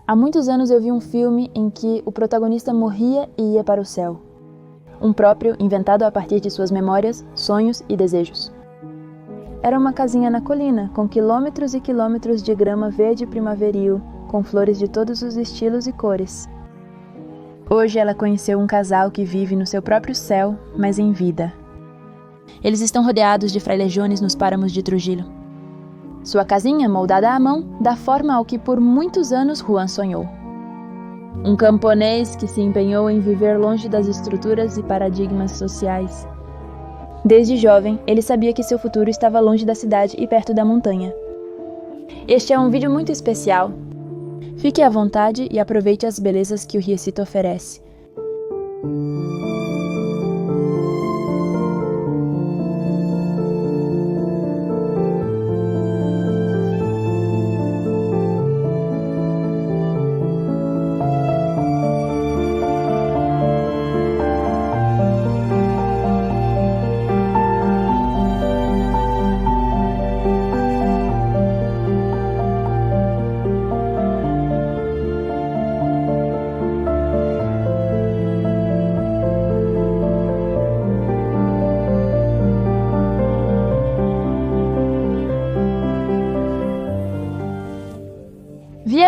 Há muitos anos eu vi um filme em que o protagonista morria e ia para o céu. Um próprio inventado a partir de suas memórias, sonhos e desejos. Era uma casinha na colina, com quilômetros e quilômetros de grama verde primaveril, com flores de todos os estilos e cores. Hoje ela conheceu um casal que vive no seu próprio céu, mas em vida. Eles estão rodeados de frailejones nos páramos de Trujillo. Sua casinha, moldada à mão, dá forma ao que por muitos anos Juan sonhou. Um camponês que se empenhou em viver longe das estruturas e paradigmas sociais. Desde jovem, ele sabia que seu futuro estava longe da cidade e perto da montanha. Este é um vídeo muito especial. Fique à vontade e aproveite as belezas que o Riecito oferece.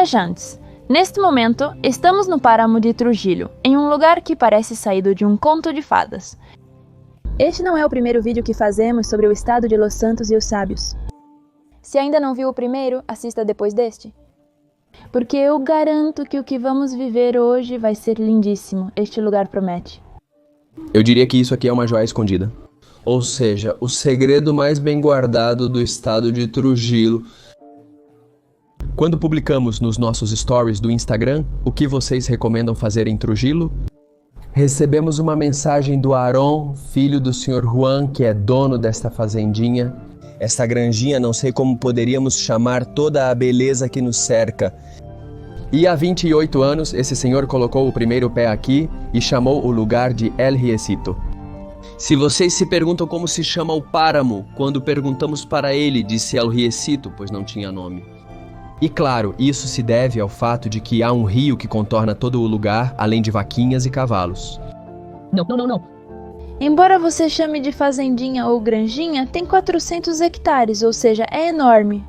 Viajantes, neste momento estamos no páramo de Trujillo, em um lugar que parece saído de um conto de fadas. Este não é o primeiro vídeo que fazemos sobre o estado de Los Santos e os sábios. Se ainda não viu o primeiro, assista depois deste. Porque eu garanto que o que vamos viver hoje vai ser lindíssimo, este lugar promete. Eu diria que isso aqui é uma joia escondida. Ou seja, o segredo mais bem guardado do estado de Trujillo. Quando publicamos nos nossos stories do Instagram o que vocês recomendam fazer em Trujillo, recebemos uma mensagem do Aaron, filho do Sr. Juan, que é dono desta fazendinha. Esta granjinha, não sei como poderíamos chamar toda a beleza que nos cerca. E há 28 anos, esse senhor colocou o primeiro pé aqui e chamou o lugar de El Riecito. Se vocês se perguntam como se chama o páramo, quando perguntamos para ele, disse El Riecito, pois não tinha nome. E claro, isso se deve ao fato de que há um rio que contorna todo o lugar, além de vaquinhas e cavalos. Não. Embora você chame de fazendinha ou granjinha, tem 400 hectares, ou seja, é enorme.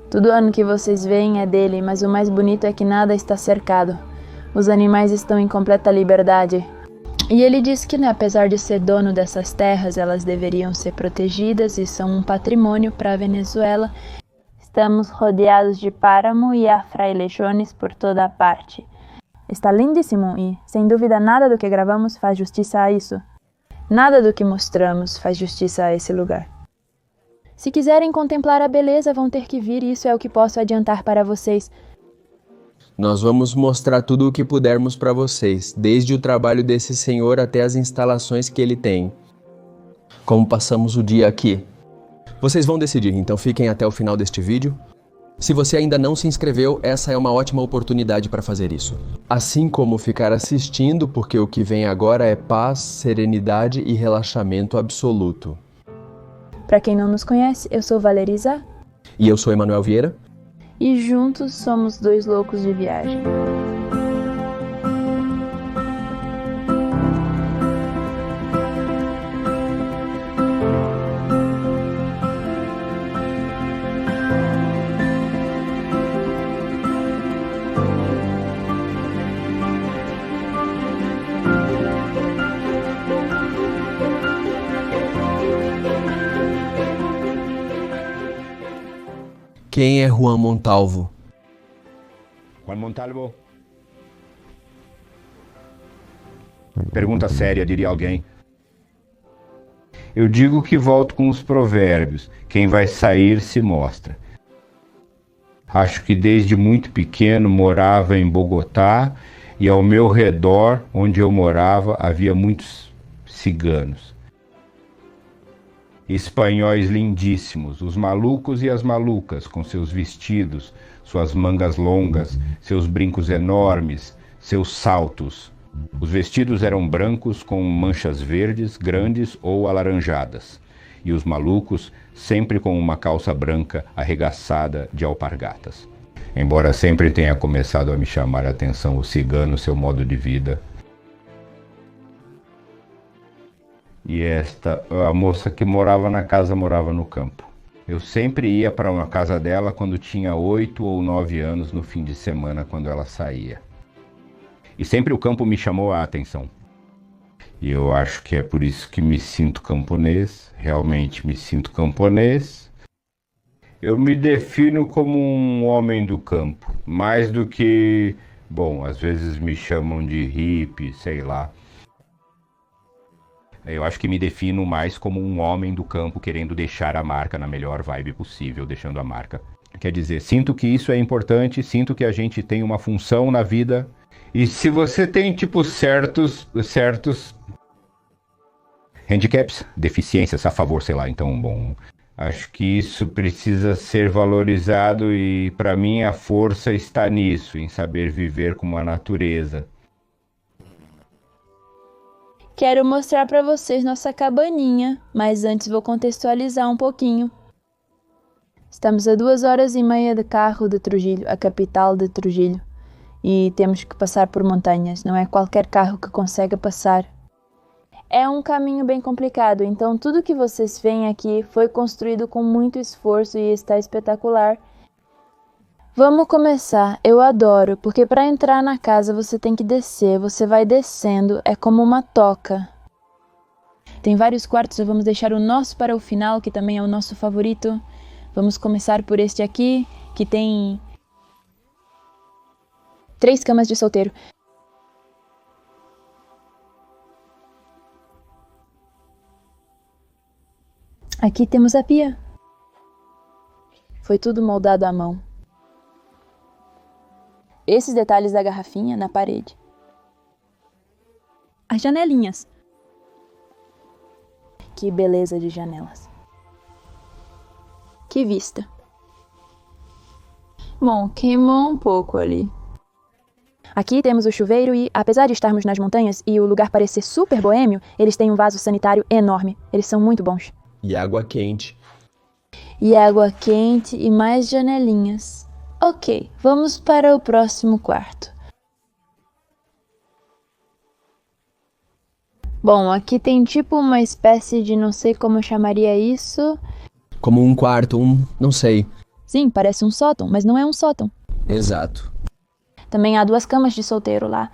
Todo ano que vocês veem é dele, mas o mais bonito é que nada está cercado. Os animais estão em completa liberdade. E ele diz que, apesar de ser dono dessas terras, elas deveriam ser protegidas e são um patrimônio para a Venezuela. Estamos rodeados de páramo e há frailejones por toda a parte. Está lindíssimo e, sem dúvida, nada do que gravamos faz justiça a isso. Nada do que mostramos faz justiça a esse lugar. Se quiserem contemplar a beleza, vão ter que vir e isso é o que posso adiantar para vocês. Nós vamos mostrar tudo o que pudermos para vocês, desde o trabalho desse senhor até as instalações que ele tem. Como passamos o dia aqui. Vocês vão decidir, então fiquem até o final deste vídeo. Se você ainda não se inscreveu, essa é uma ótima oportunidade para fazer isso. Assim como ficar assistindo, porque o que vem agora é paz, serenidade e relaxamento absoluto. Para quem não nos conhece, eu sou Valeriza. E eu sou Emanuel Vieira. E juntos somos dois loucos de viagem. Quem é Juan Montalvo? Juan Montalvo? Pergunta séria, diria alguém. Eu digo que volto com os provérbios. Quem vai sair se mostra. Acho que desde muito pequeno morava em Bogotá e ao meu redor, onde eu morava, havia muitos ciganos. Espanhóis lindíssimos, os malucos e as malucas, com seus vestidos, suas mangas longas, seus brincos enormes, seus saltos. Os vestidos eram brancos com manchas verdes, grandes ou alaranjadas, e os malucos sempre com uma calça branca arregaçada de alpargatas. Embora sempre tenha começado a me chamar a atenção o cigano, seu modo de vida. E a moça que morava na casa morava no campo. Eu sempre ia para uma casa dela quando tinha 8 ou 9 anos no fim de semana, quando ela saía. E sempre o campo me chamou a atenção. E eu acho que é por isso que me sinto camponês, realmente me sinto camponês. Eu me defino como um homem do campo, mais do que, bom, às vezes me chamam de hippie, sei lá. Eu acho que me defino mais como um homem do campo querendo deixar a marca na melhor vibe possível, deixando a marca. Quer dizer, sinto que isso é importante, sinto que a gente tem uma função na vida. E se você tem, tipo, certos handicaps, deficiências a favor, sei lá, então, bom, acho que isso precisa ser valorizado e, para mim, a força está nisso, em saber viver com a natureza. Quero mostrar para vocês nossa cabaninha, mas antes vou contextualizar um pouquinho. Estamos a 2h30 de carro de Trujillo, a capital de Trujillo, e temos que passar por montanhas, não é qualquer carro que consiga passar. É um caminho bem complicado, então tudo que vocês veem aqui foi construído com muito esforço e está espetacular. Vamos começar, eu adoro, porque para entrar na casa você tem que descer, você vai descendo, é como uma toca. Tem vários quartos, vamos deixar o nosso para o final, que também é o nosso favorito. Vamos começar por este aqui, que tem 3 camas de solteiro. Aqui temos a pia. Foi tudo moldado à mão. Esses detalhes da garrafinha na parede. As janelinhas. Que beleza de janelas. Que vista. Bom, queimou um pouco ali. Aqui temos o chuveiro e, apesar de estarmos nas montanhas e o lugar parecer super boêmio, eles têm um vaso sanitário enorme. Eles são muito bons. E água quente. E água quente e mais janelinhas. Ok, vamos para o próximo quarto. Bom, aqui tem tipo uma espécie de não sei como eu chamaria isso. Como um quarto, não sei. Sim, parece um sótão, mas não é um sótão. Exato. Também há 2 camas de solteiro lá.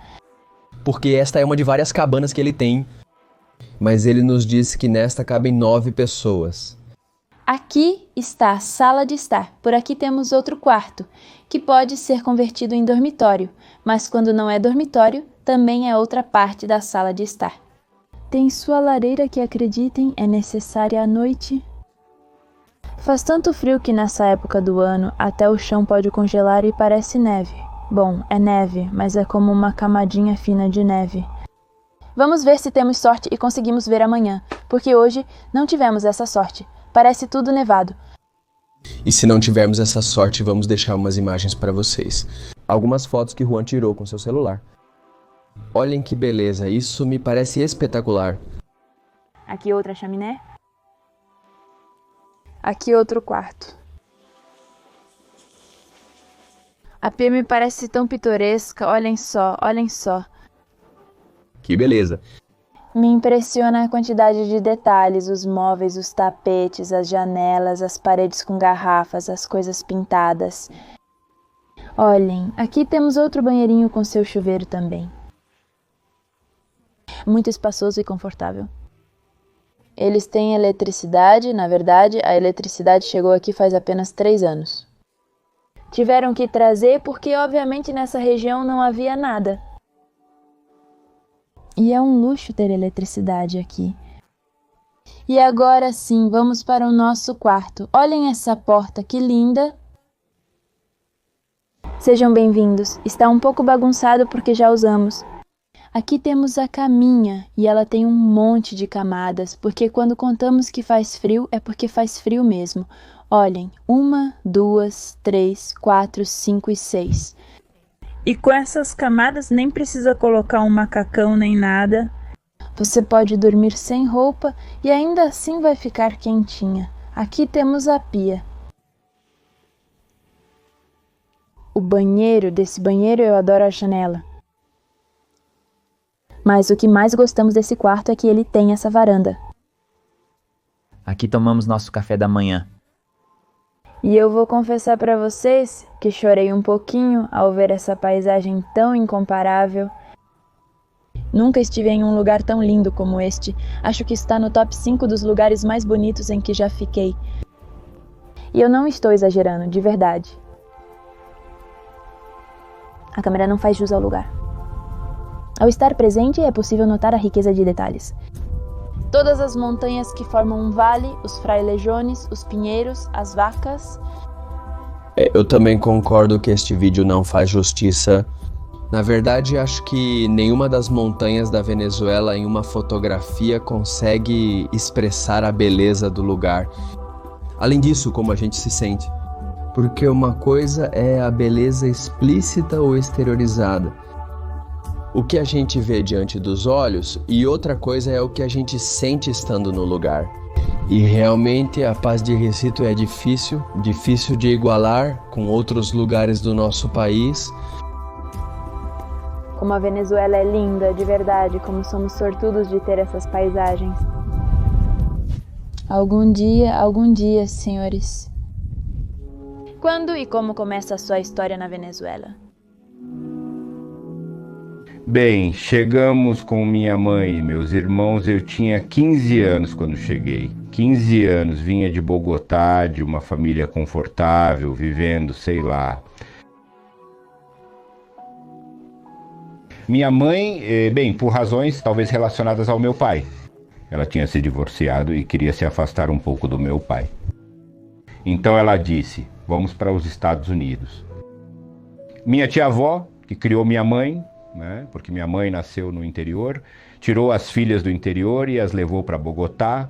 Porque esta é uma de várias cabanas que ele tem. Mas ele nos disse que nesta cabem 9 pessoas. Aqui está a sala de estar. Por aqui temos outro quarto, que pode ser convertido em dormitório, mas quando não é dormitório, também é outra parte da sala de estar. Tem sua lareira que, acreditem, é necessária à noite. Faz tanto frio que nessa época do ano até o chão pode congelar e parece neve. Bom, é neve, mas é como uma camadinha fina de neve. Vamos ver se temos sorte e conseguimos ver amanhã, porque hoje não tivemos essa sorte. Parece tudo nevado. E se não tivermos essa sorte, vamos deixar umas imagens para vocês. Algumas fotos que Juan tirou com seu celular. Olhem que beleza, isso me parece espetacular. Aqui outra chaminé. Aqui outro quarto. A pia me parece tão pitoresca, olhem só, olhem só. Que beleza. Me impressiona a quantidade de detalhes, os móveis, os tapetes, as janelas, as paredes com garrafas, as coisas pintadas. Olhem, aqui temos outro banheirinho com seu chuveiro também. Muito espaçoso e confortável. Eles têm eletricidade, na verdade, a eletricidade chegou aqui faz apenas 3 anos. Tiveram que trazer porque, obviamente, nessa região não havia nada. E é um luxo ter eletricidade aqui. E agora sim, vamos para o nosso quarto. Olhem essa porta, que linda! Sejam bem-vindos. Está um pouco bagunçado porque já usamos. Aqui temos a caminha e ela tem um monte de camadas, porque quando contamos que faz frio, é porque faz frio mesmo. Olhem, 1, 2, 3, 4, 5 e 6. E com essas camadas nem precisa colocar um macacão nem nada. Você pode dormir sem roupa e ainda assim vai ficar quentinha. Aqui temos a pia. o banheiro, desse banheiro eu adoro a janela. Mas o que mais gostamos desse quarto é que ele tem essa varanda. Aqui tomamos nosso café da manhã. E eu vou confessar para vocês que chorei um pouquinho ao ver essa paisagem tão incomparável. Nunca estive em um lugar tão lindo como este. Acho que está no top 5 dos lugares mais bonitos em que já fiquei. E eu não estou exagerando, de verdade. A câmera não faz jus ao lugar. Ao estar presente, é possível notar a riqueza de detalhes. Todas as montanhas que formam um vale, os frailejones, os pinheiros, as vacas. Eu também concordo que este vídeo não faz justiça. Na verdade, acho que nenhuma das montanhas da Venezuela em uma fotografia consegue expressar a beleza do lugar. Além disso, como a gente se sente. Porque uma coisa é a beleza explícita ou exteriorizada, o que a gente vê diante dos olhos, e outra coisa é o que a gente sente estando no lugar. E realmente a paz de Recife é difícil de igualar com outros lugares do nosso país. Como a Venezuela é linda, de verdade, como somos sortudos de ter essas paisagens. Algum dia, senhores. Quando e como começa a sua história na Venezuela? Bem, chegamos com minha mãe e meus irmãos. Eu tinha 15 anos quando cheguei. 15 anos, vinha de Bogotá, de uma família confortável, vivendo, sei lá. Minha mãe, bem, por razões talvez relacionadas ao meu pai. Ela tinha se divorciado e queria se afastar um pouco do meu pai. Então ela disse, vamos para os Estados Unidos. Minha tia-avó, que criou minha mãe, né, porque minha mãe nasceu no interior, tirou as filhas do interior e as levou para Bogotá.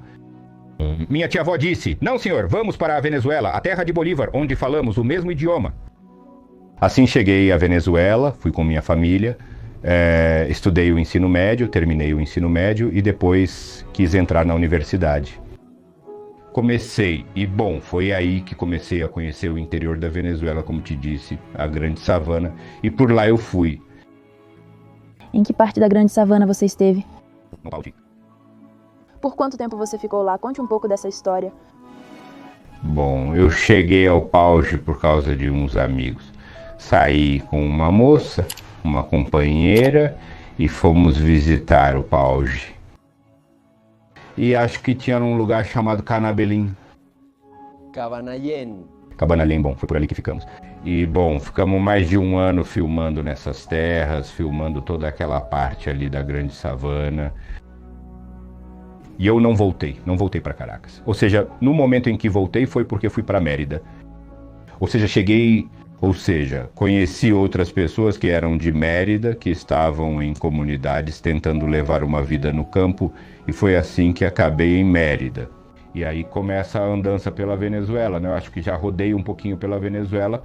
Minha tia-avó disse, não senhor, vamos para a Venezuela, a terra de Bolívar, onde falamos o mesmo idioma. Assim cheguei à Venezuela, fui com minha família, estudei o ensino médio, terminei o ensino médio e depois quis entrar na universidade. Comecei, e bom, foi aí que comecei a conhecer o interior da Venezuela, como te disse, a Grande Savana, e por lá eu fui. Em que parte da Grande Savana você esteve? No Pauji. Por quanto tempo você ficou lá? Conte um pouco dessa história. Bom, eu cheguei ao Pauji por causa de uns amigos. Saí com uma moça, uma companheira, e fomos visitar o Pauji. E acho que tinha um lugar chamado Canabelim. Cabanalém, bom, foi por ali que ficamos. E bom, ficamos mais de um ano filmando nessas terras, filmando toda aquela parte ali da Grande Savana. E eu não voltei para Caracas. Ou seja, no momento em que voltei foi porque fui para Mérida. Conheci outras pessoas que eram de Mérida, que estavam em comunidades tentando levar uma vida no campo, e foi assim que acabei em Mérida. E aí começa a andança pela Venezuela, né? Eu acho que já rodei um pouquinho pela Venezuela.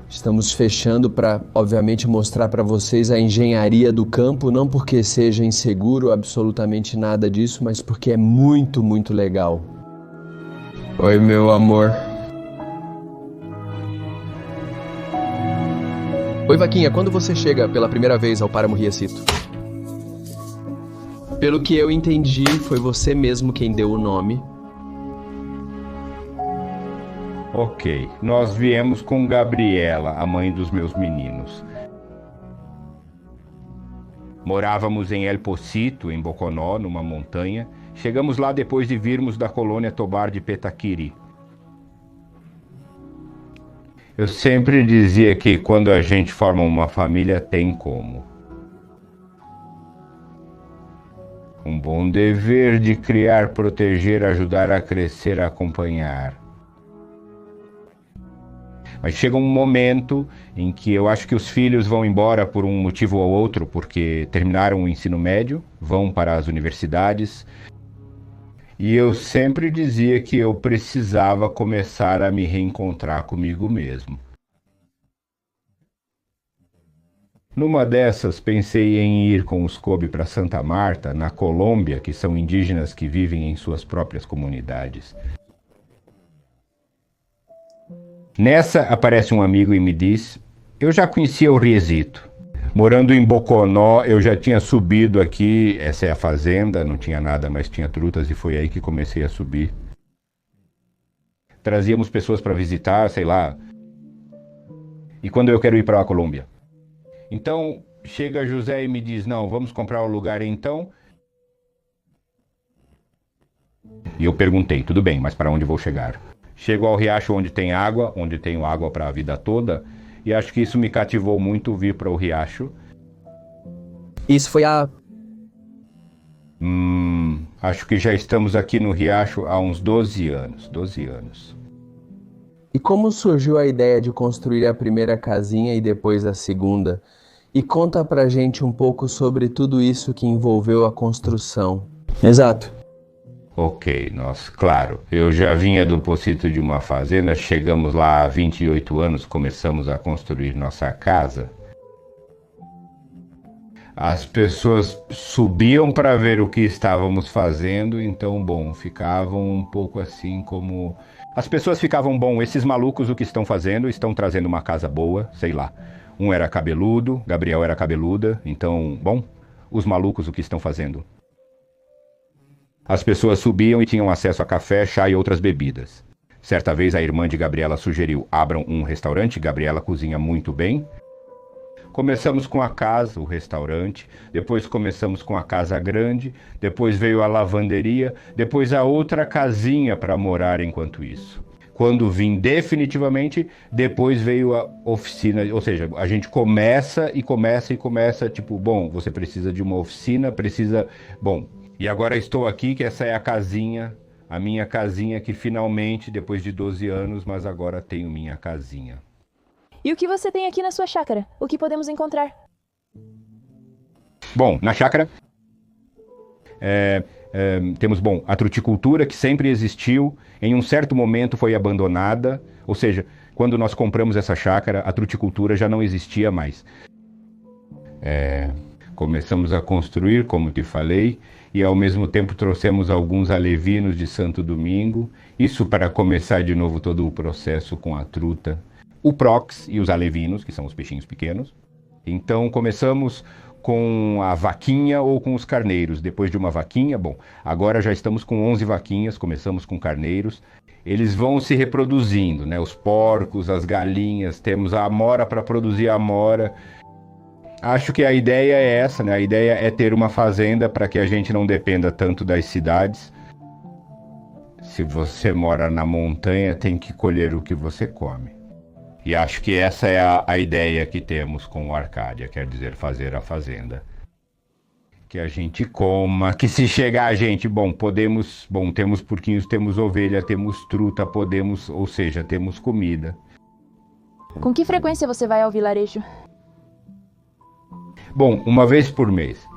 Estamos fechando para, obviamente, mostrar para vocês a engenharia do campo, não porque seja inseguro, absolutamente nada disso, mas porque é muito, muito legal. Oi, meu amor. Oi, Vaquinha, quando você chega pela primeira vez ao Páramo Riacito? Pelo que eu entendi, foi você mesmo quem deu o nome. Ok, nós viemos com Gabriela, a mãe dos meus meninos. Morávamos em El Pocito, em Boconó, numa montanha. Chegamos lá depois de virmos da colônia Tobar de Petaquiri. Eu sempre dizia que quando a gente forma uma família, tem como. Um bom dever de criar, proteger, ajudar a crescer, acompanhar. Mas chega um momento em que eu acho que os filhos vão embora por um motivo ou outro, porque terminaram o ensino médio, vão para as universidades. E eu sempre dizia que eu precisava começar a me reencontrar comigo mesmo. Numa dessas, pensei em ir com os Kobe para Santa Marta, na Colômbia, que são indígenas que vivem em suas próprias comunidades. Nessa, aparece um amigo e me diz: eu já conhecia o Riesito. Morando em Boconó, eu já tinha subido aqui, essa é a fazenda, não tinha nada, mas tinha trutas, e foi aí que comecei a subir. Trazíamos pessoas para visitar, sei lá. E quando eu quero ir para a Colômbia? Então, chega José e me diz: não, vamos comprar o lugar então. E eu perguntei: tudo bem, mas para onde vou chegar? Chego ao riacho onde tem água, onde tenho água para a vida toda, e acho que isso me cativou muito, vir para o riacho. Isso foi há... Acho que já estamos aqui no riacho há uns 12 anos. 12 anos. E como surgiu a ideia de construir a primeira casinha e depois a segunda? E conta pra gente um pouco sobre tudo isso que envolveu a construção. Exato. Ok, claro, eu já vinha do Pocito de uma fazenda, chegamos lá há 28 anos, começamos a construir nossa casa. As pessoas subiam para ver o que estávamos fazendo, então, bom, ficavam um pouco assim como... As pessoas ficavam, bom, esses malucos o que estão fazendo? Estão trazendo uma casa boa, sei lá. Um era cabeludo, Gabriel era cabeluda, então, bom, os malucos o que estão fazendo? As pessoas subiam e tinham acesso a café, chá e outras bebidas. Certa vez a irmã de Gabriela sugeriu: abram um restaurante, Gabriela cozinha muito bem. Começamos com a casa, o restaurante, depois começamos com a casa grande, depois veio a lavanderia, depois a outra casinha para morar enquanto isso. Quando vim definitivamente, depois veio a oficina, ou seja, a gente começa, tipo, bom, você precisa de uma oficina, bom, e agora estou aqui, que essa é a casinha, a minha casinha que finalmente, depois de 12 anos, mas agora tenho minha casinha. E o que você tem aqui na sua chácara? O que podemos encontrar? Bom, na chácara temos, bom, a truticultura que sempre existiu, em um certo momento foi abandonada, ou seja, quando nós compramos essa chácara, a truticultura já não existia mais. Começamos a construir, como te falei, e ao mesmo tempo trouxemos alguns alevinos de Santo Domingo, isso para começar de novo todo o processo com a truta, o prox e os alevinos, que são os peixinhos pequenos. Então começamos com a vaquinha ou com os carneiros. Depois de uma vaquinha, bom, agora já estamos com 11 vaquinhas, começamos com carneiros. Eles vão se reproduzindo, né? Os porcos, as galinhas, temos a amora para produzir a amora. Acho que a ideia é essa, né? A ideia é ter uma fazenda para que a gente não dependa tanto das cidades. Se você mora na montanha, tem que colher o que você come. E acho que essa é a ideia que temos com o Arcádia, quer dizer, fazer a fazenda. Que a gente coma, que se chegar a gente, temos porquinhos, temos ovelha, temos truta, ou seja, temos comida. Com que frequência você vai ao vilarejo? Bom, uma vez por mês.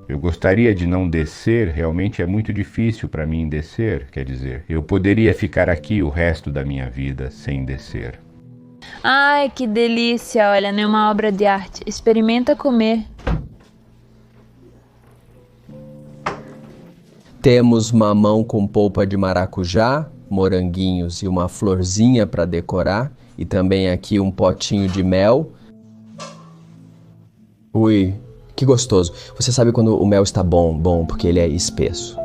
Eu gostaria de não descer, realmente é muito difícil para mim descer, quer dizer, eu poderia ficar aqui o resto da minha vida sem descer. Ai, que delícia! Olha, nenhuma obra de arte. Experimenta comer. Temos mamão com polpa de maracujá, moranguinhos e uma florzinha para decorar. E também aqui um potinho de mel. Ui, que gostoso. Você sabe quando o mel está bom, porque ele é espesso.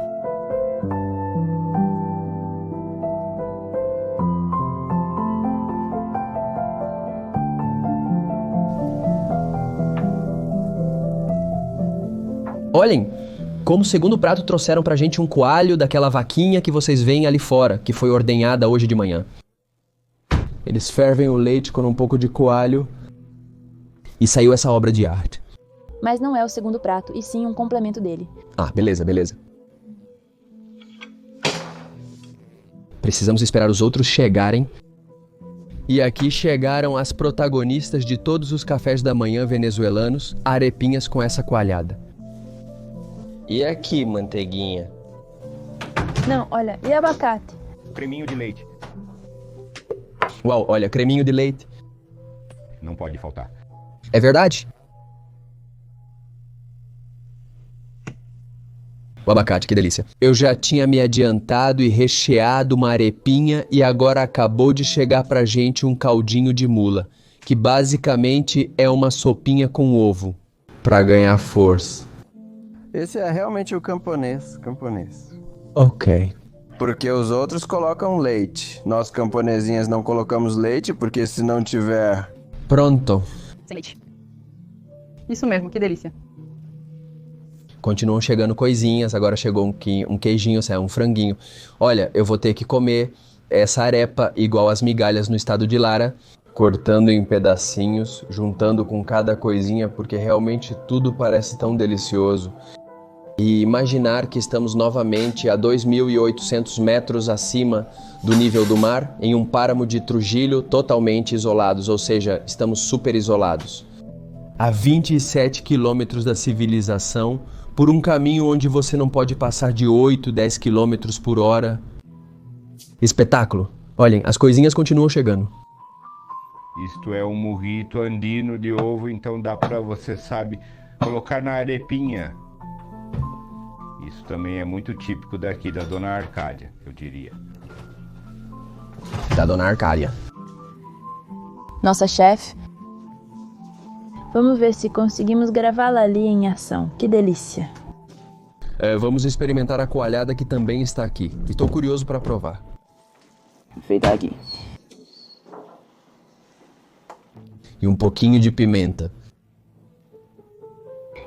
Olhem, como segundo prato trouxeram pra gente um coalho daquela vaquinha que vocês veem ali fora, que foi ordenhada hoje de manhã. Eles fervem o leite com um pouco de coalho e saiu essa obra de arte. Mas não é o segundo prato, e sim um complemento dele. Ah, beleza. Precisamos esperar os outros chegarem. E aqui chegaram as protagonistas de todos os cafés da manhã venezuelanos, arepinhas com essa coalhada. E aqui, manteiguinha? Não, olha, e abacate? Creminho de leite. Uau, olha, creminho de leite. Não pode faltar. É verdade? O abacate, que delícia. Eu já tinha me adiantado e recheado uma arepinha e agora acabou de chegar pra gente um caldinho de mula, que basicamente é uma sopinha com ovo, pra ganhar força. Esse é realmente o camponês. Ok. Porque os outros colocam leite. Nós camponesinhas não colocamos leite, porque se não tiver... Pronto. Sem leite. Isso mesmo, que delícia. Continuam chegando coisinhas, agora chegou um queijinho, um franguinho. Olha, eu vou ter que comer essa arepa igual as migalhas no estado de Lara, cortando em pedacinhos, juntando com cada coisinha, porque realmente tudo parece tão delicioso. E imaginar que estamos novamente a 2.800 metros acima do nível do mar, em um páramo de Trujillo totalmente isolados, ou seja, estamos super isolados. A 27 quilômetros da civilização, por um caminho onde você não pode passar de 8, 10 quilômetros por hora. Espetáculo. Olhem, as coisinhas continuam chegando. Isto é um mojito andino de ovo, então dá pra, você sabe, colocar na arepinha. Isso também é muito típico daqui da Dona Arcádia, eu diria. Da Dona Arcádia. Nossa chefe. Vamos ver se conseguimos gravá-la ali em ação. Que delícia. Vamos experimentar a coalhada que também está aqui. Estou curioso para provar. Feita aqui. E um pouquinho de pimenta.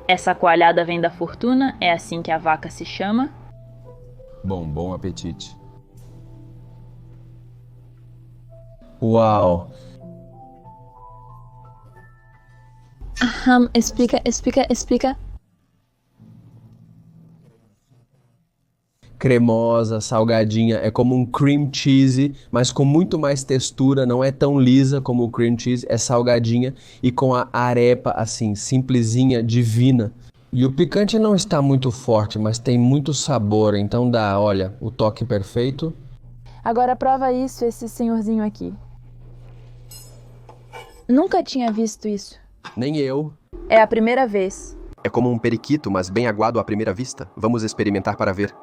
Essa coalhada vem da fortuna, é assim que a vaca se chama. Bom apetite. Uau! Explica. Cremosa, salgadinha, é como um cream cheese, mas com muito mais textura, não é tão lisa como o cream cheese, é salgadinha e com a arepa assim, simplesinha, divina. E o picante não está muito forte, mas tem muito sabor, então dá, olha, o toque perfeito. Agora prova isso, esse senhorzinho aqui. Nunca tinha visto isso. Nem eu. É a primeira vez. É como um periquito, mas bem aguado à primeira vista. Vamos experimentar para ver.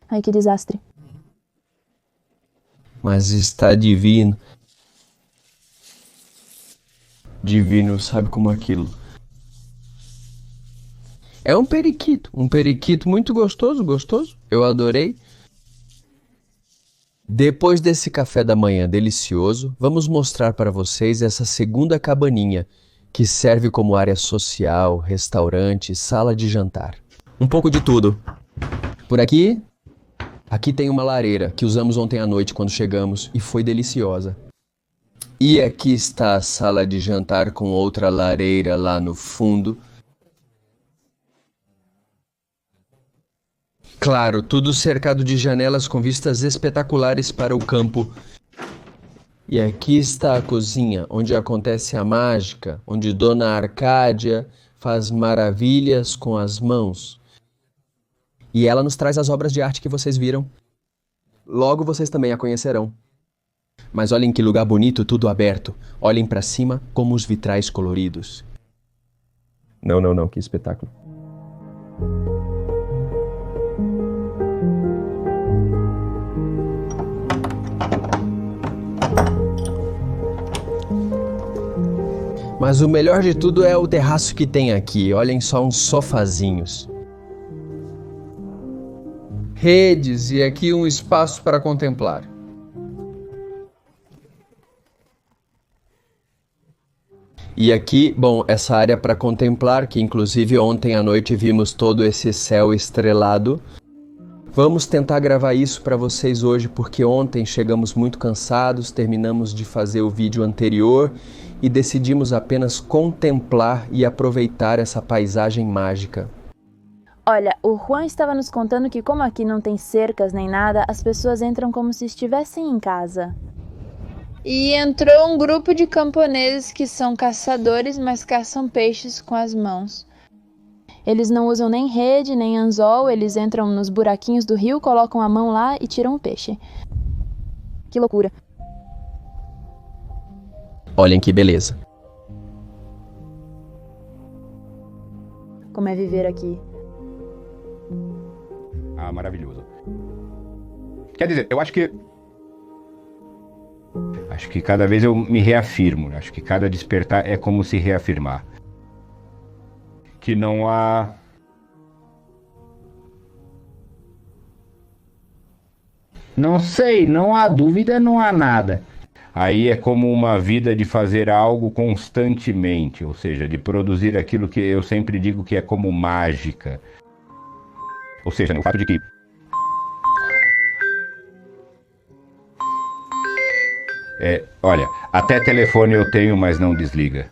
Ai, que desastre. Mas está divino. Divino, sabe como aquilo? É um periquito muito gostoso. Eu adorei. Depois desse café da manhã delicioso, vamos mostrar para vocês essa segunda cabaninha, que serve como área social, restaurante, sala de jantar. Um pouco de tudo. Por aqui tem uma lareira que usamos ontem à noite quando chegamos e foi deliciosa. E aqui está a sala de jantar com outra lareira lá no fundo. Claro, tudo cercado de janelas com vistas espetaculares para o campo. E aqui está a cozinha, onde acontece a mágica, onde Dona Arcádia faz maravilhas com as mãos. E ela nos traz as obras de arte que vocês viram. Logo vocês também a conhecerão. Mas olhem que lugar bonito, tudo aberto. Olhem para cima como os vitrais coloridos. Não, que espetáculo. Mas o melhor de tudo é o terraço que tem aqui. Olhem só uns sofazinhos. Redes e aqui um espaço para contemplar. E aqui, bom, essa área para contemplar, que inclusive ontem à noite vimos todo esse céu estrelado. Vamos tentar gravar isso para vocês hoje, porque ontem chegamos muito cansados, terminamos de fazer o vídeo anterior e decidimos apenas contemplar e aproveitar essa paisagem mágica. Olha, o Juan estava nos contando que como aqui não tem cercas nem nada, as pessoas entram como se estivessem em casa. E entrou um grupo de camponeses que são caçadores, mas caçam peixes com as mãos. Eles não usam nem rede, nem anzol, eles entram nos buraquinhos do rio, colocam a mão lá e tiram o peixe. Que loucura. Olhem que beleza. Como é viver aqui. Ah, maravilhoso. Quer dizer, eu acho que cada vez eu me reafirmo. Acho que cada despertar é como se reafirmar. Que não há... Não sei, não há dúvida, não há nada. Aí é como uma vida de fazer algo constantemente, ou seja, de produzir aquilo que eu sempre digo que é como mágica. Ou seja, o fato de que olha, até telefone eu tenho, mas não desliga.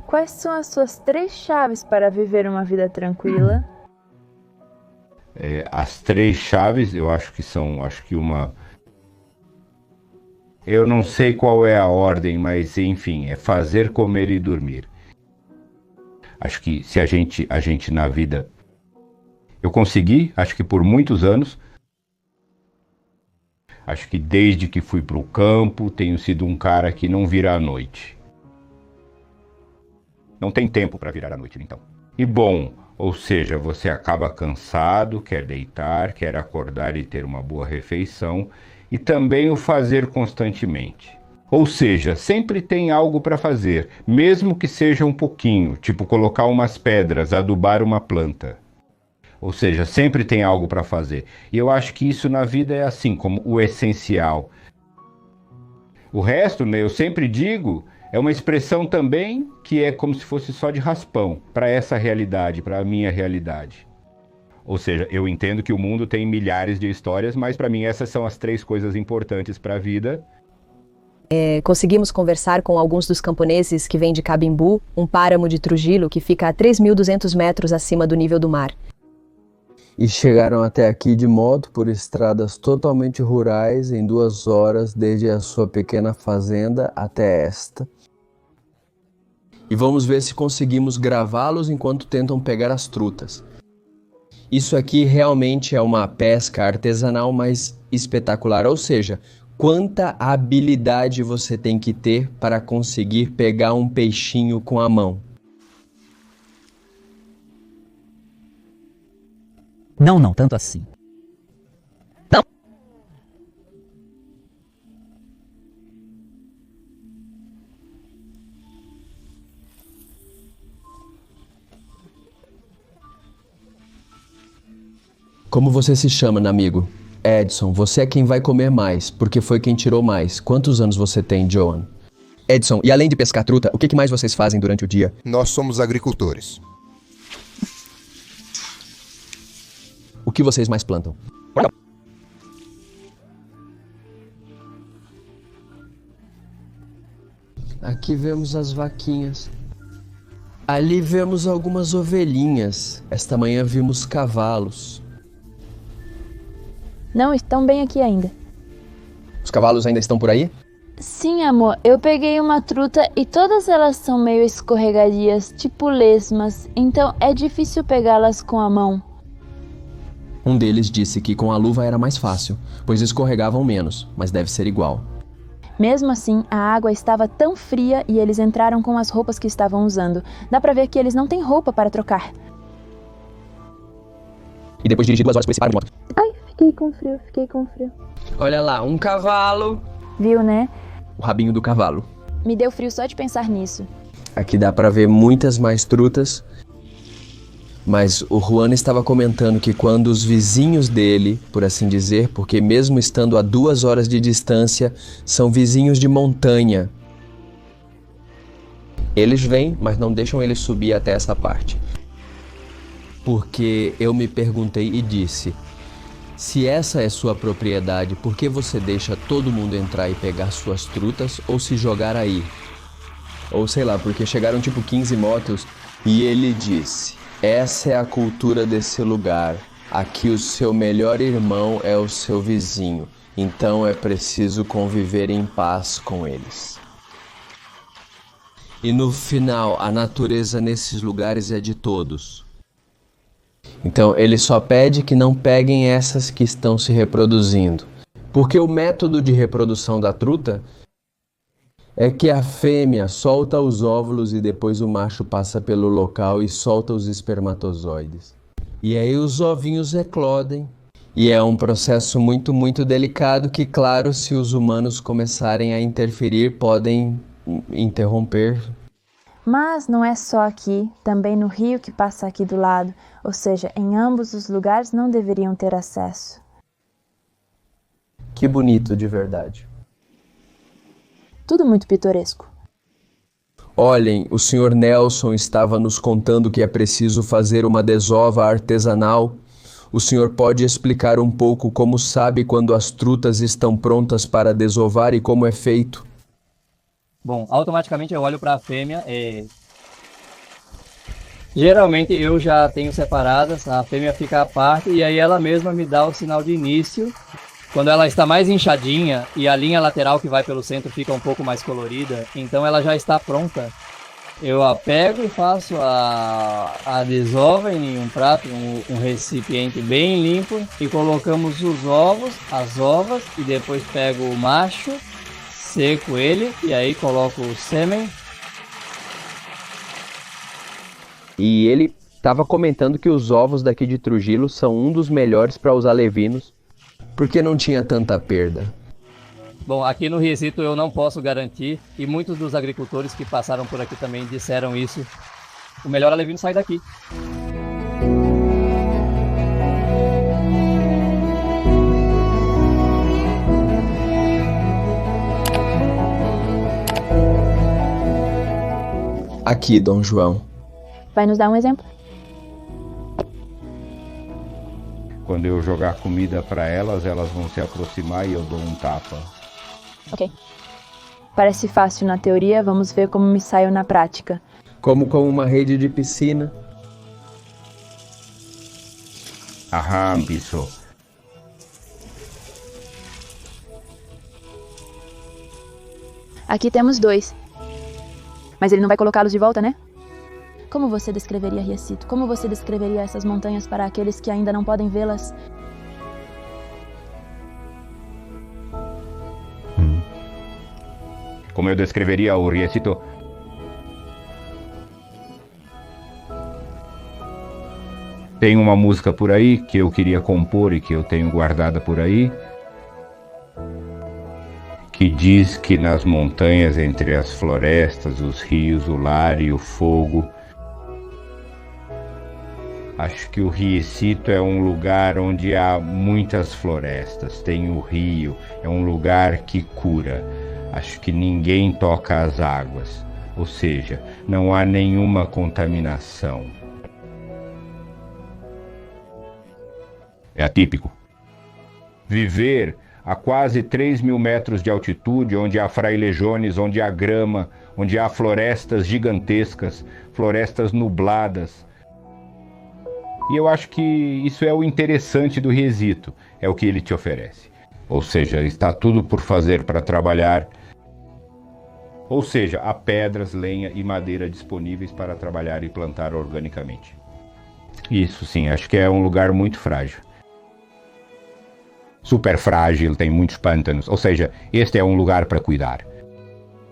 Quais são as suas 3 chaves para viver uma vida tranquila? As 3 chaves, eu acho que são, uma... Eu não sei qual é a ordem, mas enfim, é fazer, comer e dormir. Acho que se a gente na vida... Eu consegui, acho que por muitos anos. Acho que desde que fui para o campo, tenho sido um cara que não vira à noite. Não tem tempo para virar à noite, então. E bom, ou seja, você acaba cansado, quer deitar, quer acordar e ter uma boa refeição, e também o fazer constantemente. Ou seja, sempre tem algo para fazer, mesmo que seja um pouquinho, tipo colocar umas pedras, adubar uma planta. Ou seja, sempre tem algo para fazer. E eu acho que isso na vida é assim, como o essencial. O resto, né, eu sempre digo, é uma expressão também que é como se fosse só de raspão para essa realidade, para a minha realidade. Ou seja, eu entendo que o mundo tem milhares de histórias, mas para mim essas são as 3 coisas importantes para a vida. Conseguimos conversar com alguns dos camponeses que vêm de Cabimbu, um páramo de Trujillo que fica a 3.200 metros acima do nível do mar. E chegaram até aqui de moto por estradas totalmente rurais em 2 horas, desde a sua pequena fazenda até esta. E vamos ver se conseguimos gravá-los enquanto tentam pegar as trutas. Isso aqui realmente é uma pesca artesanal, mas espetacular. Ou seja, quanta habilidade você tem que ter para conseguir pegar um peixinho com a mão. Não tanto assim. Não. Como você se chama, amigo? Edson, você é quem vai comer mais, porque foi quem tirou mais. Quantos anos você tem, Joan? Edson, e além de pescar truta, o que mais vocês fazem durante o dia? Nós somos agricultores. O que vocês mais plantam? Aqui vemos as vaquinhas. Ali vemos algumas ovelhinhas. Esta manhã vimos cavalos. Não, estão bem aqui ainda. Os cavalos ainda estão por aí? Sim, amor, eu peguei uma truta e todas elas são meio escorregadias, tipo lesmas, então é difícil pegá-las com a mão. Um deles disse que com a luva era mais fácil, pois escorregavam menos, mas deve ser igual. Mesmo assim, a água estava tão fria e eles entraram com as roupas que estavam usando. Dá pra ver que eles não têm roupa para trocar. E depois de dirigir 2 horas por esse par de moto? Ai, fiquei com frio. Olha lá, um cavalo. Viu, né? O rabinho do cavalo. Me deu frio só de pensar nisso. Aqui dá pra ver muitas mais trutas. Mas o Juan estava comentando que quando os vizinhos dele, por assim dizer, porque mesmo estando a 2 horas de distância, são vizinhos de montanha. Eles vêm, mas não deixam ele subir até essa parte. Porque eu me perguntei e disse, se essa é sua propriedade, por que você deixa todo mundo entrar e pegar suas trutas ou se jogar aí? Ou sei lá, porque chegaram tipo 15 motos e ele disse... Essa é a cultura desse lugar. Aqui o seu melhor irmão é o seu vizinho. Então é preciso conviver em paz com eles. E no final, a natureza nesses lugares é de todos. Então ele só pede que não peguem essas que estão se reproduzindo. Porque o método de reprodução da truta é que a fêmea solta os óvulos e depois o macho passa pelo local e solta os espermatozoides. E aí os ovinhos eclodem. E é um processo muito, muito delicado que, claro, se os humanos começarem a interferir, podem interromper. Mas não é só aqui, também no rio que passa aqui do lado, ou seja, em ambos os lugares não deveriam ter acesso. Que bonito de verdade. Tudo muito pitoresco. Olhem, o Sr. Nelson estava nos contando que é preciso fazer uma desova artesanal. O senhor pode explicar um pouco como sabe quando as trutas estão prontas para desovar e como é feito? Bom, automaticamente eu olho para a fêmea. Geralmente eu já tenho separadas, a fêmea fica à parte e aí ela mesma me dá o sinal de início. Quando ela está mais inchadinha e a linha lateral que vai pelo centro fica um pouco mais colorida, então ela já está pronta. Eu a pego e faço a desova em um prato, um recipiente bem limpo e colocamos os ovos, as ovas e depois pego o macho, seco ele e aí coloco o sêmen. E ele estava comentando que os ovos daqui de Trujillo são um dos melhores para os alevinos. Porque não tinha tanta perda. Bom, aqui no Riecito eu não posso garantir, e muitos dos agricultores que passaram por aqui também disseram isso. O melhor alevino sai daqui. Aqui, Dom João. Vai nos dar um exemplo? Quando eu jogar comida para elas, elas vão se aproximar e eu dou um tapa. Ok. Parece fácil na teoria, vamos ver como me saio na prática. Como com uma rede de piscina. Aham, bicho. Aqui temos 2. Mas ele não vai colocá-los de volta, né? Como você descreveria Riecito? Como você descreveria essas montanhas para aqueles que ainda não podem vê-las? Como eu descreveria o Riecito? Tem uma música por aí que eu queria compor e que eu tenho guardada por aí, que diz que nas montanhas, entre as florestas, os rios, o lar e o fogo, acho que o Riecito é um lugar onde há muitas florestas, tem o rio, é um lugar que cura. Acho que ninguém toca as águas, ou seja, não há nenhuma contaminação. É atípico. Viver a quase 3.000 metros de altitude, onde há frailejones, onde há grama, onde há florestas gigantescas, florestas nubladas. E eu acho que isso é o interessante do Riecito, é o que ele te oferece. Ou seja, está tudo por fazer para trabalhar. Ou seja, há pedras, lenha e madeira disponíveis para trabalhar e plantar organicamente. Isso sim, acho que é um lugar muito frágil. Super frágil, tem muitos pântanos. Ou seja, este é um lugar para cuidar.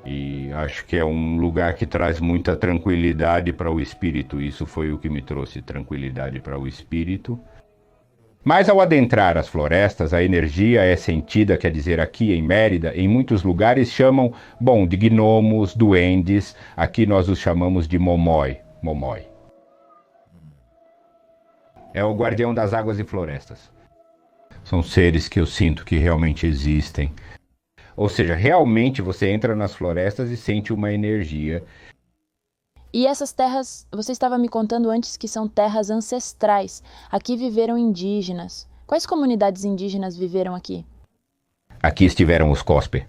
E acho que é um lugar que traz muita tranquilidade para o espírito. Isso foi o que me trouxe tranquilidade para o espírito. Mas ao adentrar as florestas, a energia é sentida, quer dizer, aqui em Mérida, em muitos lugares chamam, bom, de gnomos, duendes, aqui nós os chamamos de momói. Momói. É o guardião das águas e florestas. São seres que eu sinto que realmente existem. Ou seja, realmente você entra nas florestas e sente uma energia. E essas terras, você estava me contando antes que são terras ancestrais. Aqui viveram indígenas. Quais comunidades indígenas viveram aqui? Aqui estiveram os Cospe.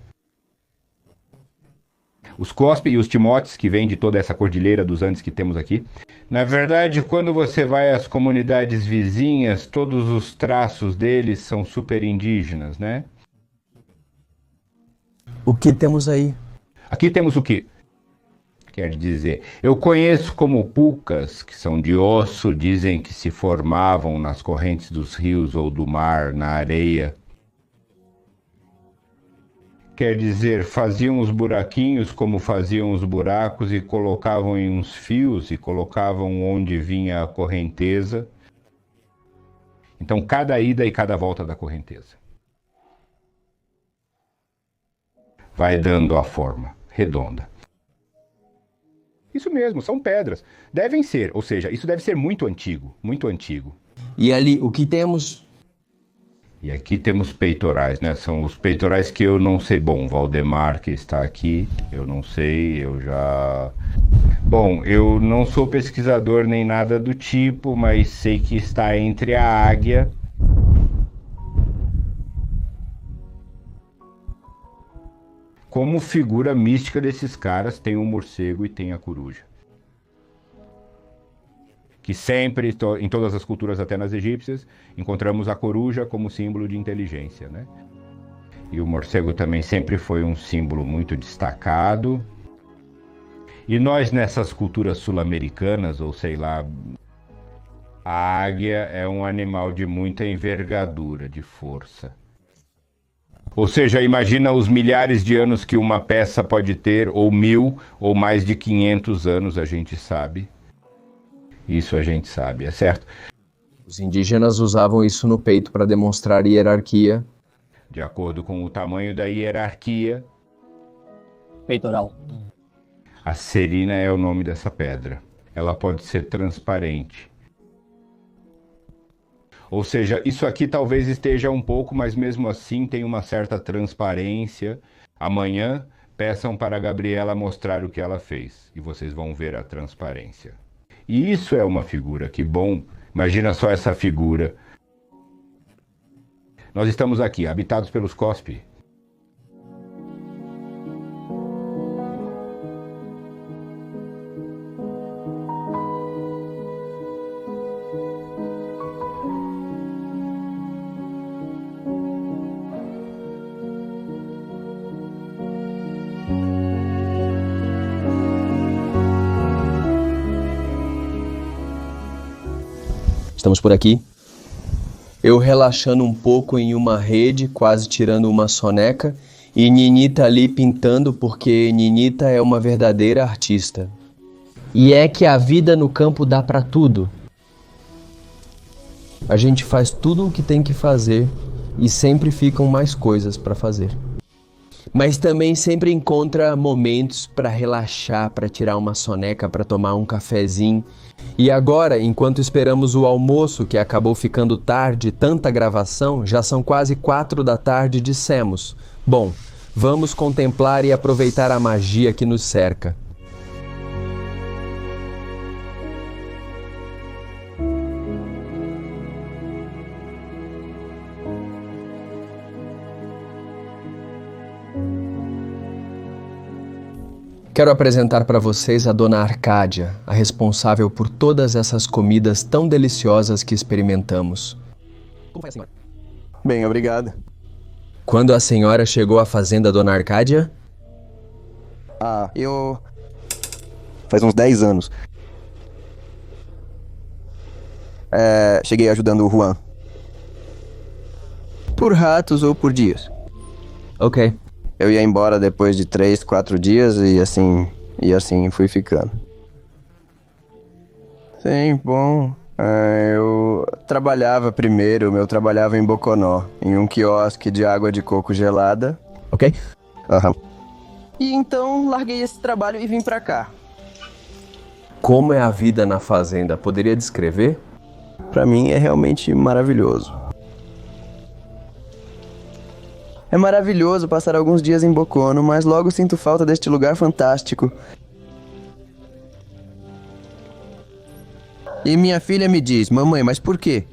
Os Cospe e os Timotes, que vêm de toda essa cordilheira dos Andes que temos aqui. Na verdade, quando você vai às comunidades vizinhas, todos os traços deles são super indígenas, né? O que temos aí? Aqui temos o quê? Quer dizer, eu conheço como pucas, que são de osso, dizem que se formavam nas correntes dos rios ou do mar, na areia. Quer dizer, faziam os buraquinhos como faziam os buracos e colocavam em uns fios e colocavam onde vinha a correnteza. Então, cada ida e cada volta da correnteza vai dando a forma redonda. Isso mesmo, são pedras. Devem ser, ou seja, isso deve ser muito antigo, muito antigo. E ali, o que temos? E aqui temos peitorais, né? São os peitorais que eu não sei. Bom, Valdemar que está aqui, eu não sei, eu já... Bom, eu não sou pesquisador nem nada do tipo, mas sei que está entre a águia como figura mística desses caras, tem o morcego e tem a coruja. Que sempre, em todas as culturas, até nas egípcias, encontramos a coruja como símbolo de inteligência, né? E o morcego também sempre foi um símbolo muito destacado. E nós, nessas culturas sul-americanas, ou sei lá, a águia é um animal de muita envergadura, de força. Ou seja, imagina os milhares de anos que uma peça pode ter, ou 1000, ou mais de 500 anos, a gente sabe. Isso a gente sabe, é certo? Os indígenas usavam isso no peito para demonstrar hierarquia. De acordo com o tamanho da hierarquia. Peitoral. A cerina é o nome dessa pedra. Ela pode ser transparente. Ou seja, isso aqui talvez esteja um pouco, mas mesmo assim tem uma certa transparência. Amanhã, peçam para a Gabriela mostrar o que ela fez. E vocês vão ver a transparência. E isso é uma figura, que bom. Imagina só essa figura. Nós estamos aqui, habitados pelos Cospi. Estamos por aqui. Eu relaxando um pouco em uma rede, quase tirando uma soneca, e Ninita ali pintando, porque Ninita é uma verdadeira artista. E é que a vida no campo dá pra tudo. A gente faz tudo o que tem que fazer e sempre ficam mais coisas pra fazer. Mas também sempre encontra momentos para relaxar, para tirar uma soneca, para tomar um cafezinho. E agora, enquanto esperamos o almoço, que acabou ficando tarde, tanta gravação, já são quase 4 da tarde, dissemos: bom, vamos contemplar e aproveitar a magia que nos cerca. Quero apresentar para vocês a Dona Arcádia, a responsável por todas essas comidas tão deliciosas que experimentamos. Como foi a senhora? Bem, obrigado. Quando a senhora chegou à fazenda Dona Arcádia? Faz uns 10 anos. Cheguei ajudando o Juan. Por ratos ou por dias. Ok. Eu ia embora depois de 3, 4 dias e assim fui ficando. Sim, bom. Eu trabalhava primeiro, eu trabalhava em Boconó, em um quiosque de água de coco gelada. Ok. Aham. E então larguei esse trabalho e vim pra cá. Como é a vida na fazenda? Poderia descrever? Pra mim é realmente maravilhoso. É maravilhoso passar alguns dias em Bocono, mas logo sinto falta deste lugar fantástico. E minha filha me diz: mamãe, mas por quê?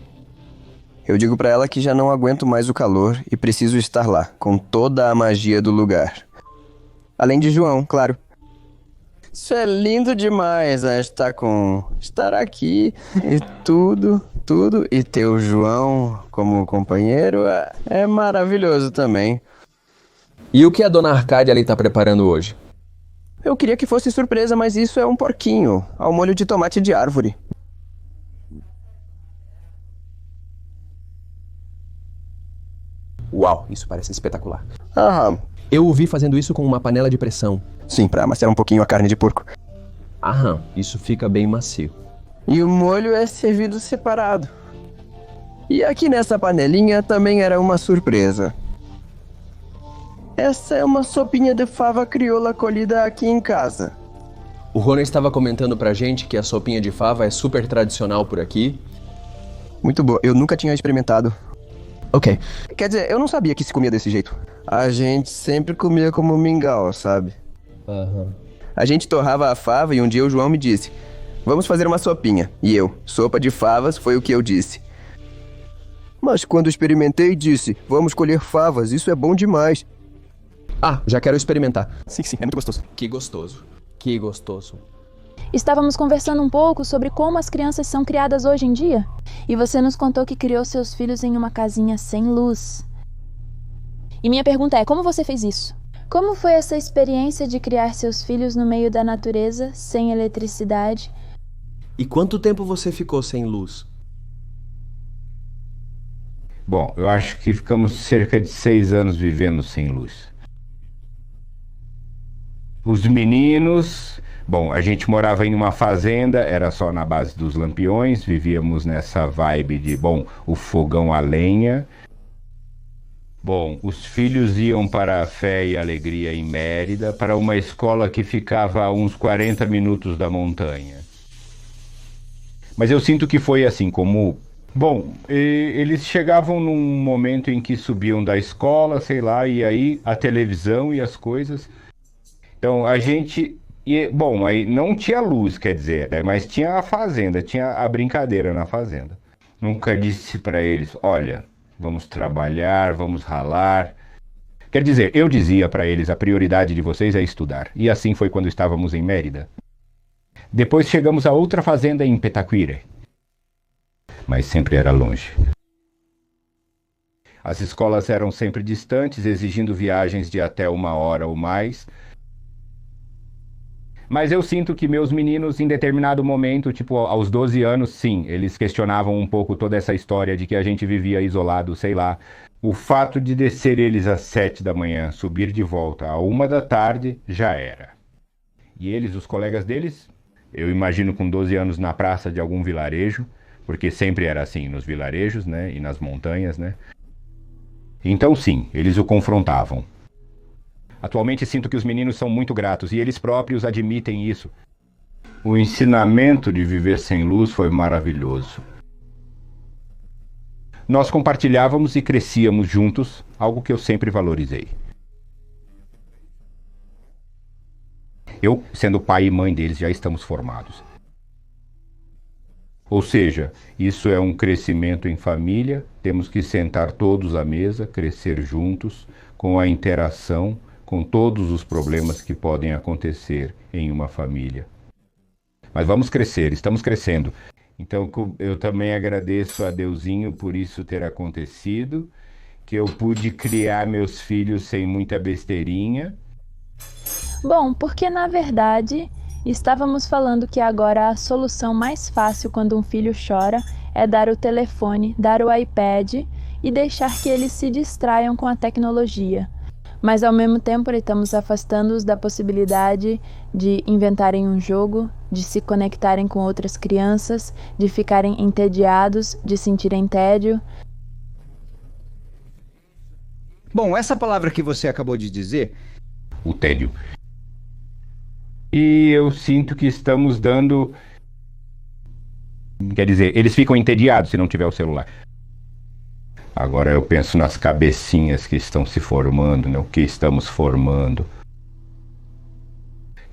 Eu digo pra ela que já não aguento mais o calor e preciso estar lá, com toda a magia do lugar. Além de João, claro. Isso é lindo demais, estar aqui e tudo, e ter o João como companheiro é maravilhoso também. E o que a Dona Arcádia ali tá preparando hoje? Eu queria que fosse surpresa, mas isso é um porquinho, ao molho de tomate de árvore. Uau, isso parece espetacular. Aham. Eu o vi fazendo isso com uma panela de pressão. Sim, pra amaciar um pouquinho a carne de porco. Aham, isso fica bem macio. E o molho é servido separado. E aqui nessa panelinha também era uma surpresa. Essa é uma sopinha de fava crioula colhida aqui em casa. O Rony estava comentando pra gente que a sopinha de fava é super tradicional por aqui. Muito boa, eu nunca tinha experimentado. Ok. Quer dizer, eu não sabia que se comia desse jeito. A gente sempre comia como mingau, sabe? Aham. A gente torrava a fava e um dia o João me disse: vamos fazer uma sopinha. E eu, sopa de favas, foi o que eu disse. Mas quando experimentei, disse: vamos colher favas, isso é bom demais. Ah, já quero experimentar. Sim, é muito gostoso. Que gostoso. Que gostoso. Estávamos conversando um pouco sobre como as crianças são criadas hoje em dia. E você nos contou que criou seus filhos em uma casinha sem luz. E minha pergunta é, como você fez isso? Como foi essa experiência de criar seus filhos no meio da natureza, sem eletricidade? E quanto tempo você ficou sem luz? Bom, eu acho que ficamos cerca de 6 anos vivendo sem luz. Os meninos... Bom, a gente morava em uma fazenda, era só na base dos lampiões, vivíamos nessa vibe de, bom, o fogão a lenha. Bom, os filhos iam para a Fé e Alegria em Mérida, para uma escola que ficava a uns 40 minutos da montanha. Mas eu sinto que foi assim, como... Bom, eles chegavam num momento em que subiam da escola, sei lá, e aí a televisão e as coisas. Então a gente... bom, aí não tinha luz, quer dizer, né? Mas tinha a fazenda, tinha a brincadeira na fazenda. Nunca disse para eles, olha, vamos trabalhar, vamos ralar. Quer dizer, eu dizia para eles, a prioridade de vocês é estudar. E assim foi quando estávamos em Mérida. Depois chegamos a outra fazenda em Petaquire. Mas sempre era longe. As escolas eram sempre distantes, exigindo viagens de até 1 hora ou mais. Mas eu sinto que meus meninos, em determinado momento, tipo aos 12 anos, sim, eles questionavam um pouco toda essa história de que a gente vivia isolado, sei lá. O fato de descer eles às 7 da manhã, subir de volta à 1 da tarde, já era. E eles, os colegas deles, eu imagino com 12 anos na praça de algum vilarejo, porque sempre era assim nos vilarejos, né, e nas montanhas, né. Então sim, eles o confrontavam. Atualmente sinto que os meninos são muito gratos e eles próprios admitem isso. O ensinamento de viver sem luz foi maravilhoso. Nós compartilhávamos e crescíamos juntos, algo que eu sempre valorizei. Eu, sendo pai e mãe deles, já estamos formados. Ou seja, isso é um crescimento em família, temos que sentar todos à mesa, crescer juntos, com a interação, com todos os problemas que podem acontecer em uma família. Mas vamos crescer, estamos crescendo. Então eu também agradeço a Deusinho por isso ter acontecido, que eu pude criar meus filhos sem muita besteirinha. Bom, porque na verdade estávamos falando que agora a solução mais fácil quando um filho chora é dar o telefone, dar o iPad e deixar que eles se distraiam com a tecnologia. Mas ao mesmo tempo estamos afastando-os da possibilidade de inventarem um jogo, de se conectarem com outras crianças, de ficarem entediados, de sentirem tédio. Bom, essa palavra que você acabou de dizer... O tédio. E eu sinto que estamos dando... Quer dizer, eles ficam entediados se não tiver o celular. Agora eu penso nas cabecinhas que estão se formando, né? O que estamos formando.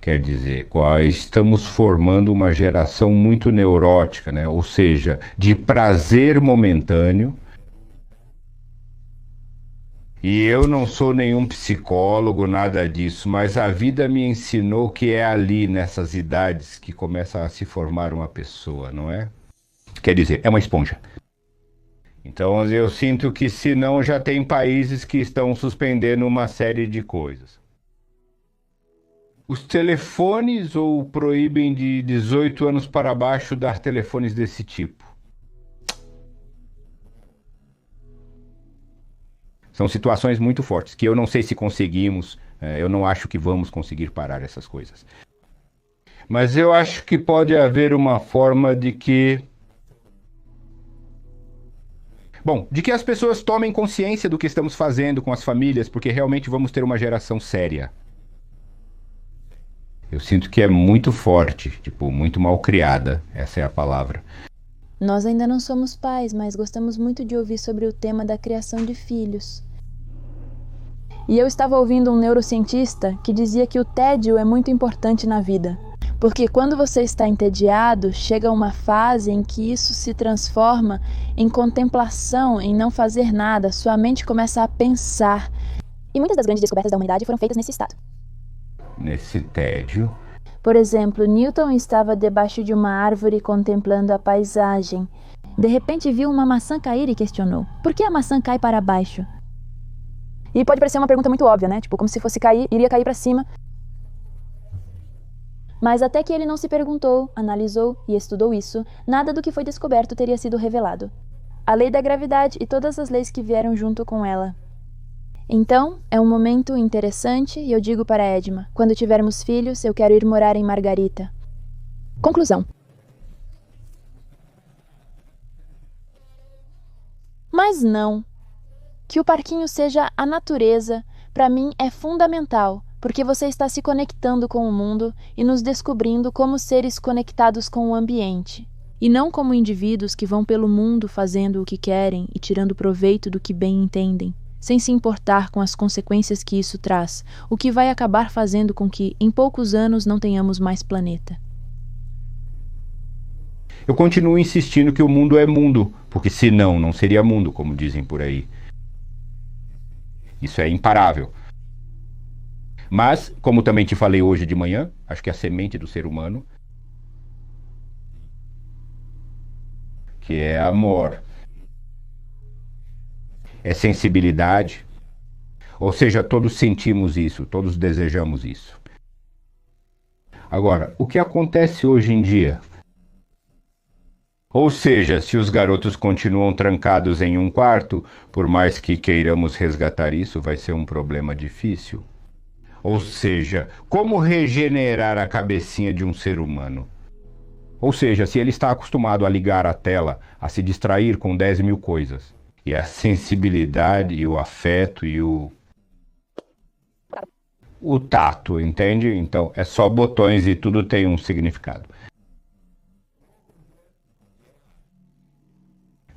Quer dizer, estamos formando uma geração muito neurótica, né? Ou seja, de prazer momentâneo. E eu não sou nenhum psicólogo, nada disso, mas a vida me ensinou que é ali, nessas idades, que começa a se formar uma pessoa, não é? Quer dizer, é uma esponja. Então eu sinto que se não já tem países que estão suspendendo uma série de coisas. Os telefones ou proíbem de 18 anos para baixo dar telefones desse tipo? São situações muito fortes que eu não sei se conseguimos, eu não acho que vamos conseguir parar essas coisas. Mas eu acho que pode haver uma forma de que Bom, de que as pessoas tomem consciência do que estamos fazendo com as famílias, porque realmente vamos ter uma geração séria. Eu sinto que é muito forte, tipo, muito mal criada, essa é a palavra. Nós ainda não somos pais, mas gostamos muito de ouvir sobre o tema da criação de filhos. E eu estava ouvindo um neurocientista que dizia que o tédio é muito importante na vida. Porque quando você está entediado, chega uma fase em que isso se transforma em contemplação, em não fazer nada, sua mente começa a pensar. E muitas das grandes descobertas da humanidade foram feitas nesse estado. Nesse tédio. Por exemplo, Newton estava debaixo de uma árvore contemplando a paisagem. De repente viu uma maçã cair e questionou: por que a maçã cai para baixo? E pode parecer uma pergunta muito óbvia, né? Tipo, como se fosse cair, iria cair para cima. Mas até que ele não se perguntou, analisou e estudou isso, nada do que foi descoberto teria sido revelado. A lei da gravidade e todas as leis que vieram junto com ela. Então, é um momento interessante e eu digo para Edma, quando tivermos filhos, eu quero ir morar em Margarita. Conclusão. Mas não. Que o parquinho seja a natureza, para mim é fundamental, porque você está se conectando com o mundo e nos descobrindo como seres conectados com o ambiente, e não como indivíduos que vão pelo mundo fazendo o que querem e tirando proveito do que bem entendem, sem se importar com as consequências que isso traz, o que vai acabar fazendo com que, em poucos anos, não tenhamos mais planeta. Eu continuo insistindo que o mundo é mundo, porque senão não seria mundo, como dizem por aí. Isso é imparável. Mas, como também te falei hoje de manhã, acho que a semente do ser humano, que é amor, é sensibilidade, ou seja, todos sentimos isso, todos desejamos isso. Agora, o que acontece hoje em dia? Ou seja, se os garotos continuam trancados em um quarto, por mais que queiramos resgatar isso, vai ser um problema difícil. Ou seja, como regenerar a cabecinha de um ser humano? Ou seja, se ele está acostumado a ligar a tela, a se distrair com 10 mil coisas, e a sensibilidade, e o afeto, e o tato, entende? Então, é só botões e tudo tem um significado.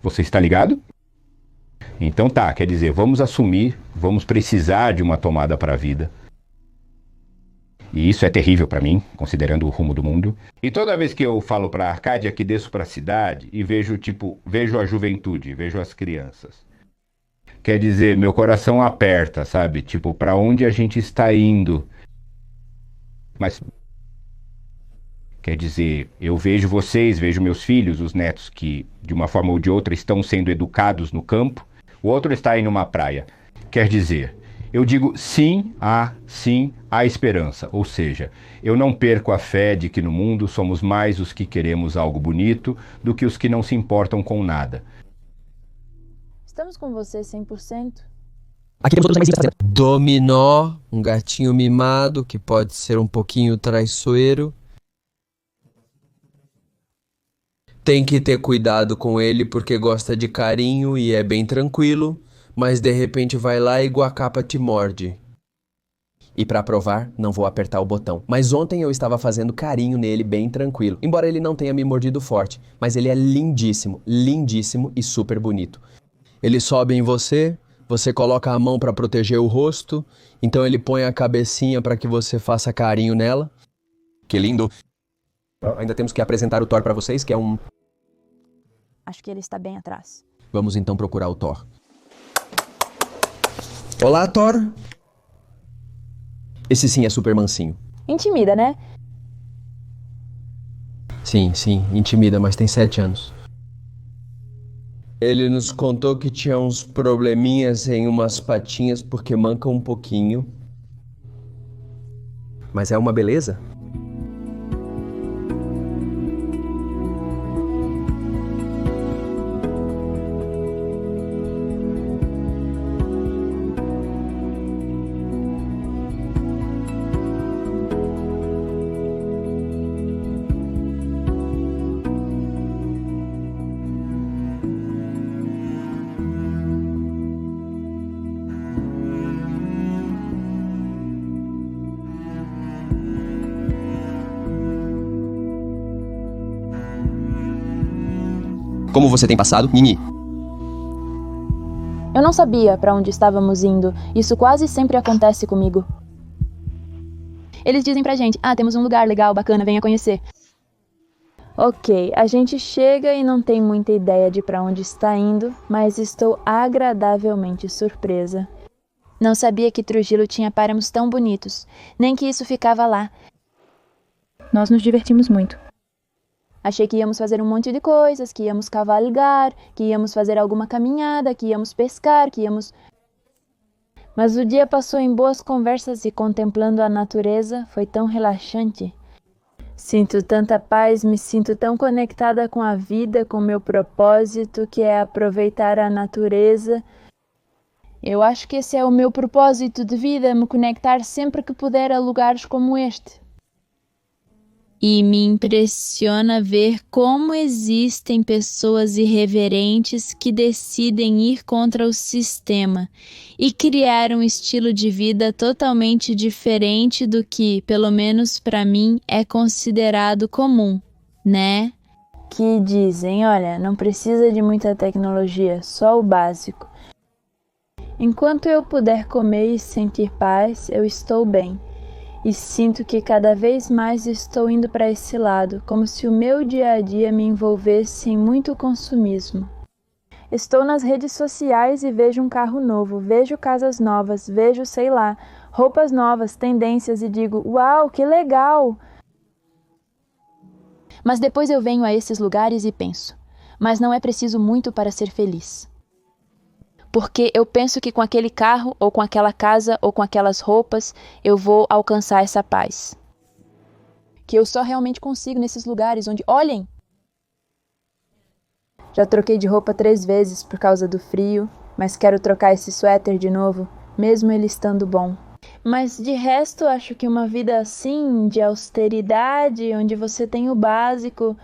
Você está ligado? Então tá, quer dizer, vamos assumir, vamos precisar de uma tomada para a vida. E isso é terrível para mim, considerando o rumo do mundo. E toda vez que eu falo para Arcádia que desço para a cidade e vejo a juventude, vejo as crianças. Quer dizer, meu coração aperta, sabe? Tipo, para onde a gente está indo? Mas quer dizer, eu vejo vocês, vejo meus filhos, os netos que, de uma forma ou de outra, estão sendo educados no campo. O outro está aí numa praia. Quer dizer, eu digo sim à esperança. Ou seja, eu não perco a fé de que no mundo somos mais os que queremos algo bonito do que os que não se importam com nada. Estamos com você 100%? Aqui temos outros mais Dominó, um gatinho mimado que pode ser um pouquinho traiçoeiro. Tem que ter cuidado com ele porque gosta de carinho e é bem tranquilo, mas de repente vai lá e Guacapa te morde. E pra provar, não vou apertar o botão. Mas ontem eu estava fazendo carinho nele bem tranquilo, embora ele não tenha me mordido forte, mas ele é lindíssimo, lindíssimo e super bonito. Ele sobe em você, você coloca a mão pra proteger o rosto, então ele põe a cabecinha pra que você faça carinho nela. Que lindo! Ainda temos que apresentar o Thor pra vocês, que é um... Acho que ele está bem atrás. Vamos então procurar o Thor. Olá, Thor! Esse sim é super mansinho. Intimida, né? Sim, intimida, mas tem 7 anos. Ele nos contou que tinha uns probleminhas em umas patinhas porque manca um pouquinho. Mas é uma beleza? Como você tem passado, Nini? Eu não sabia para onde estávamos indo. Isso quase sempre acontece comigo. Eles dizem pra gente, temos um lugar legal, bacana, venha conhecer. Ok, a gente chega e não tem muita ideia de para onde está indo, mas estou agradavelmente surpresa. Não sabia que Trujillo tinha páramos tão bonitos, nem que isso ficava lá. Nós nos divertimos muito. Achei que íamos fazer um monte de coisas, que íamos cavalgar, que íamos fazer alguma caminhada, que íamos pescar, que íamos... Mas o dia passou em boas conversas e contemplando a natureza foi tão relaxante. Sinto tanta paz, me sinto tão conectada com a vida, com meu propósito, que é aproveitar a natureza. Eu acho que esse é o meu propósito de vida, me conectar sempre que puder a lugares como este. E me impressiona ver como existem pessoas irreverentes que decidem ir contra o sistema e criar um estilo de vida totalmente diferente do que, pelo menos para mim, é considerado comum, né? Que dizem, olha, não precisa de muita tecnologia, só o básico. Enquanto eu puder comer e sentir paz, eu estou bem. E sinto que cada vez mais estou indo para esse lado, como se o meu dia a dia me envolvesse em muito consumismo. Estou nas redes sociais e vejo um carro novo, vejo casas novas, vejo, sei lá, roupas novas, tendências e digo, uau, que legal! Mas depois eu venho a esses lugares e penso, mas não é preciso muito para ser feliz. Porque eu penso que com aquele carro, ou com aquela casa, ou com aquelas roupas, eu vou alcançar essa paz. Que eu só realmente consigo nesses lugares onde... Olhem! Já troquei de roupa 3 vezes por causa do frio, mas quero trocar esse suéter de novo, mesmo ele estando bom. Mas de resto, acho que uma vida assim, de austeridade, onde você tem o básico...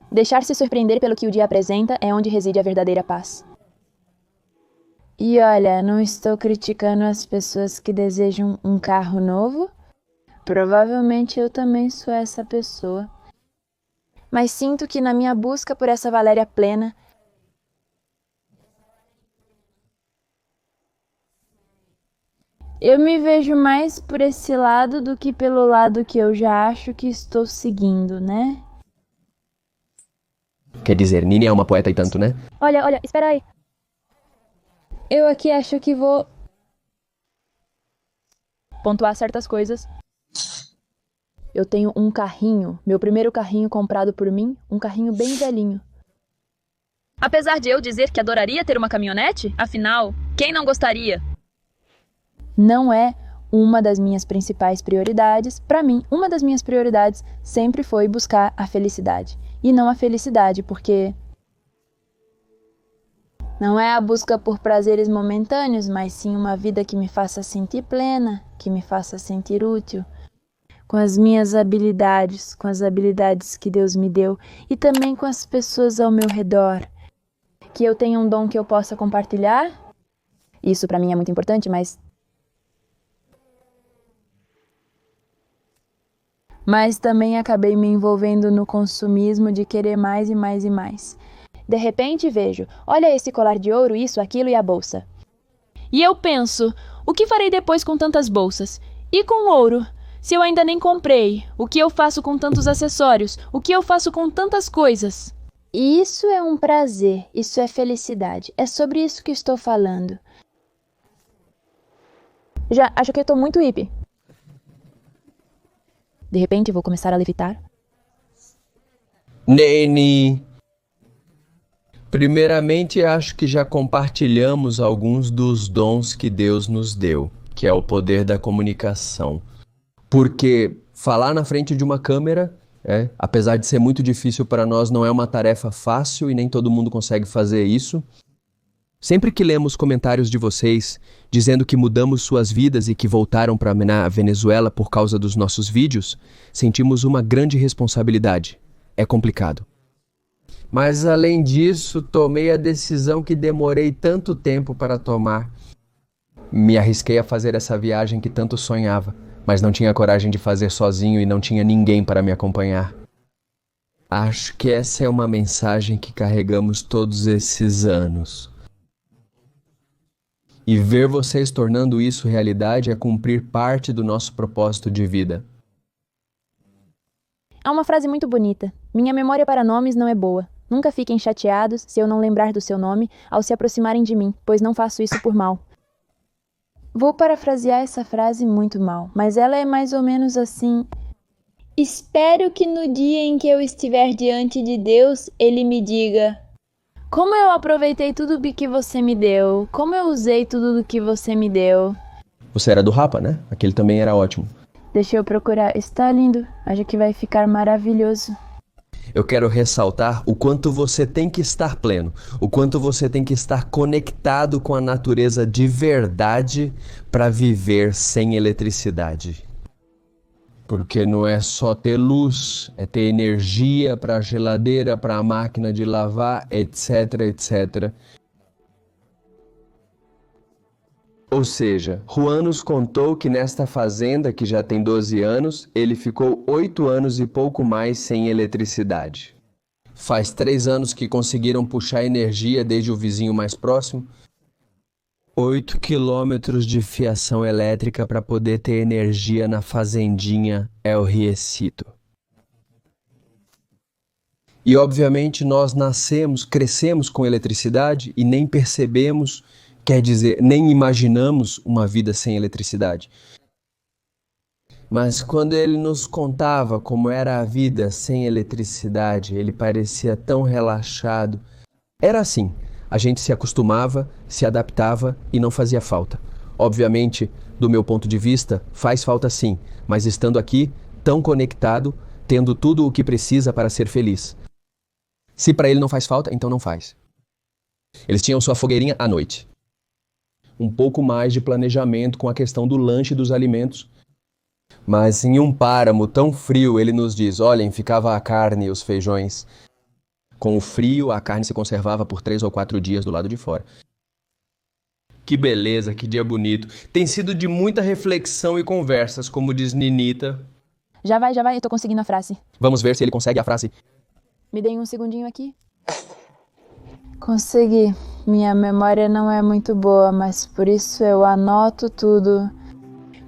Deixar-se surpreender pelo que o dia apresenta é onde reside a verdadeira paz. E olha, não estou criticando as pessoas que desejam um carro novo. Provavelmente eu também sou essa pessoa. Mas sinto que na minha busca por essa Valéria plena, eu me vejo mais por esse lado do que pelo lado que eu já acho que estou seguindo, né? Quer dizer, Nini é uma poeta e tanto, né? Olha, espera aí. Eu aqui acho que vou pontuar certas coisas. Eu tenho um carrinho, meu primeiro carrinho comprado por mim, um carrinho bem velhinho. Apesar de eu dizer que adoraria ter uma caminhonete, afinal, quem não gostaria? Não é uma das minhas principais prioridades. Para mim, uma das minhas prioridades sempre foi buscar a felicidade. E não a felicidade, porque não é a busca por prazeres momentâneos, mas sim uma vida que me faça sentir plena, que me faça sentir útil, com as minhas habilidades, com as habilidades que Deus me deu e também com as pessoas ao meu redor. Que eu tenha um dom que eu possa compartilhar. Isso para mim é muito importante, mas também acabei me envolvendo no consumismo de querer mais e mais e mais. De repente vejo, olha esse colar de ouro, isso, aquilo e a bolsa. E eu penso, o que farei depois com tantas bolsas? E com ouro? Se eu ainda nem comprei, o que eu faço com tantos acessórios? O que eu faço com tantas coisas? E isso é um prazer, isso é felicidade. É sobre isso que estou falando. Já acho que eu estou muito hippie. De repente, vou começar a levitar. Nene! Primeiramente, acho que já compartilhamos alguns dos dons que Deus nos deu, que é o poder da comunicação. Porque falar na frente de uma câmera, apesar de ser muito difícil para nós, não é uma tarefa fácil e nem todo mundo consegue fazer isso. Sempre que lemos comentários de vocês dizendo que mudamos suas vidas e que voltaram para a Venezuela por causa dos nossos vídeos, sentimos uma grande responsabilidade. É complicado. Mas além disso, tomei a decisão que demorei tanto tempo para tomar. Me arrisquei a fazer essa viagem que tanto sonhava, mas não tinha coragem de fazer sozinho e não tinha ninguém para me acompanhar. Acho que essa é uma mensagem que carregamos todos esses anos. E ver vocês tornando isso realidade é cumprir parte do nosso propósito de vida. Há uma frase muito bonita. Minha memória para nomes não é boa. Nunca fiquem chateados se eu não lembrar do seu nome ao se aproximarem de mim, pois não faço isso por mal. Vou parafrasear essa frase muito mal, mas ela é mais ou menos assim. Espero que no dia em que eu estiver diante de Deus, Ele me diga: como eu aproveitei tudo o que você me deu, como eu usei tudo o que você me deu. Você era do Rapa, né? Aquele também era ótimo. Deixa eu procurar. Está lindo. Acho que vai ficar maravilhoso. Eu quero ressaltar o quanto você tem que estar pleno, o quanto você tem que estar conectado com a natureza de verdade para viver sem eletricidade. Porque não é só ter luz, é ter energia para a geladeira, para a máquina de lavar, etc, etc. Ou seja, Juan nos contou que nesta fazenda, que já tem 12 anos, ele ficou 8 anos e pouco mais sem eletricidade. Faz 3 anos que conseguiram puxar energia desde o vizinho mais próximo. 8 quilômetros de fiação elétrica para poder ter energia na fazendinha El Riecito. E obviamente nós nascemos, crescemos com eletricidade e nem percebemos, quer dizer, nem imaginamos uma vida sem eletricidade. Mas quando ele nos contava como era a vida sem eletricidade, ele parecia tão relaxado. Era assim. A gente se acostumava, se adaptava e não fazia falta. Obviamente, do meu ponto de vista, faz falta sim, mas estando aqui, tão conectado, tendo tudo o que precisa para ser feliz. Se para ele não faz falta, então não faz. Eles tinham sua fogueirinha à noite. Um pouco mais de planejamento com a questão do lanche e dos alimentos. Mas em um páramo tão frio, ele nos diz, olhem, ficava a carne e os feijões. Com o frio, a carne se conservava por 3 ou 4 dias do lado de fora. Que beleza, que dia bonito. Tem sido de muita reflexão e conversas, como diz Ninita. Já vai, eu tô conseguindo a frase. Vamos ver se ele consegue a frase. Me deem um segundinho aqui. Consegui. Minha memória não é muito boa, mas por isso eu anoto tudo.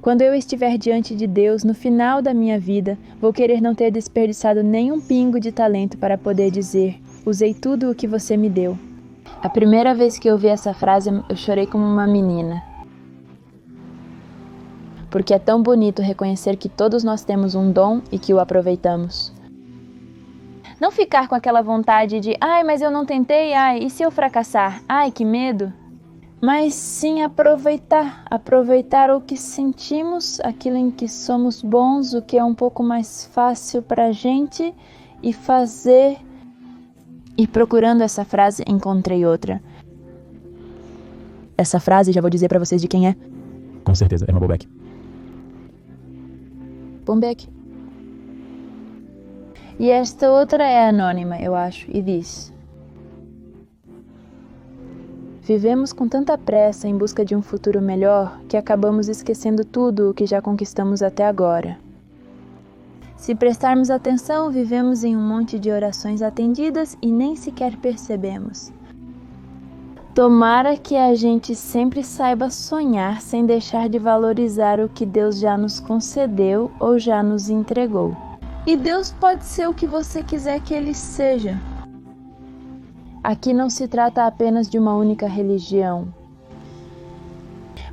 Quando eu estiver diante de Deus, no final da minha vida, vou querer não ter desperdiçado nenhum pingo de talento para poder dizer: usei tudo o que você me deu. A primeira vez que eu ouvi essa frase, eu chorei como uma menina. Porque é tão bonito reconhecer que todos nós temos um dom e que o aproveitamos. Não ficar com aquela vontade de, ai, mas eu não tentei, ai, e se eu fracassar? Ai, que medo. Mas sim aproveitar o que sentimos, aquilo em que somos bons, o que é um pouco mais fácil pra gente e fazer. E procurando essa frase, encontrei outra. Essa frase, já vou dizer pra vocês de quem é. Com certeza, é uma Bombeck. Bombeck. E esta outra é anônima, eu acho, e diz: vivemos com tanta pressa em busca de um futuro melhor que acabamos esquecendo tudo o que já conquistamos até agora. Se prestarmos atenção, vivemos em um monte de orações atendidas e nem sequer percebemos. Tomara que a gente sempre saiba sonhar sem deixar de valorizar o que Deus já nos concedeu ou já nos entregou. E Deus pode ser o que você quiser que Ele seja. Aqui não se trata apenas de uma única religião.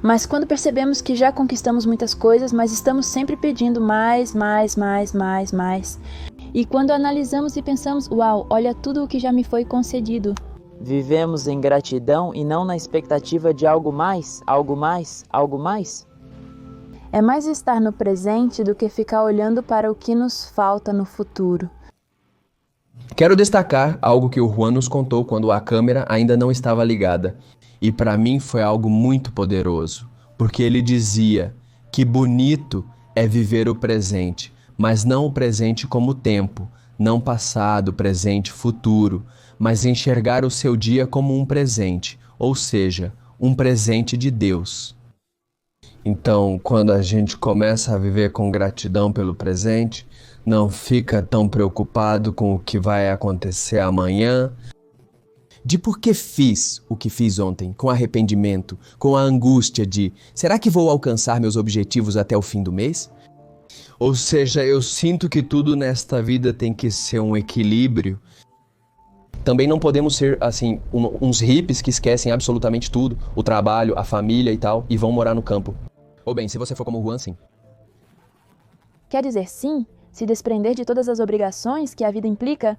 Mas quando percebemos que já conquistamos muitas coisas, mas estamos sempre pedindo mais. E quando analisamos e pensamos, uau, olha tudo o que já me foi concedido. Vivemos em gratidão e não na expectativa de algo mais. É mais estar no presente do que ficar olhando para o que nos falta no futuro. Quero destacar algo que o Juan nos contou quando a câmera ainda não estava ligada. E para mim foi algo muito poderoso, porque ele dizia que bonito é viver o presente, mas não o presente como tempo, não passado, presente, futuro, mas enxergar o seu dia como um presente, ou seja, um presente de Deus. Então, quando a gente começa a viver com gratidão pelo presente, não fica tão preocupado com o que vai acontecer amanhã, de por que fiz o que fiz ontem, com arrependimento, com a angústia de será que vou alcançar meus objetivos até o fim do mês? Ou seja, eu sinto que tudo nesta vida tem que ser um equilíbrio. Também não podemos ser, assim, uns hippies que esquecem absolutamente tudo, o trabalho, a família e tal, e vão morar no campo. Ou bem, se você for como o Juan, sim. Quer dizer sim, se desprender de todas as obrigações que a vida implica?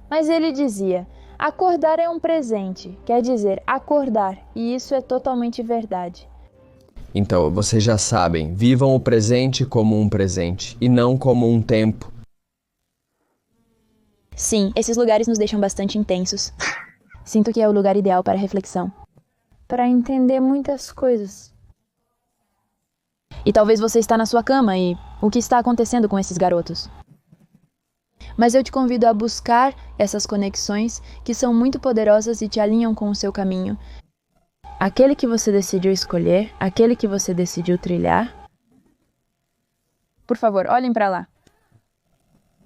Mas ele dizia, acordar é um presente, quer dizer, acordar, e isso é totalmente verdade. Então, vocês já sabem, vivam o presente como um presente, e não como um tempo. Sim, esses lugares nos deixam bastante intensos. Sinto que é o lugar ideal para reflexão. Para entender muitas coisas. E talvez você está na sua cama e o que está acontecendo com esses garotos? Mas eu te convido a buscar essas conexões que são muito poderosas e te alinham com o seu caminho. Aquele que você decidiu escolher, aquele que você decidiu trilhar. Por favor, olhem para lá.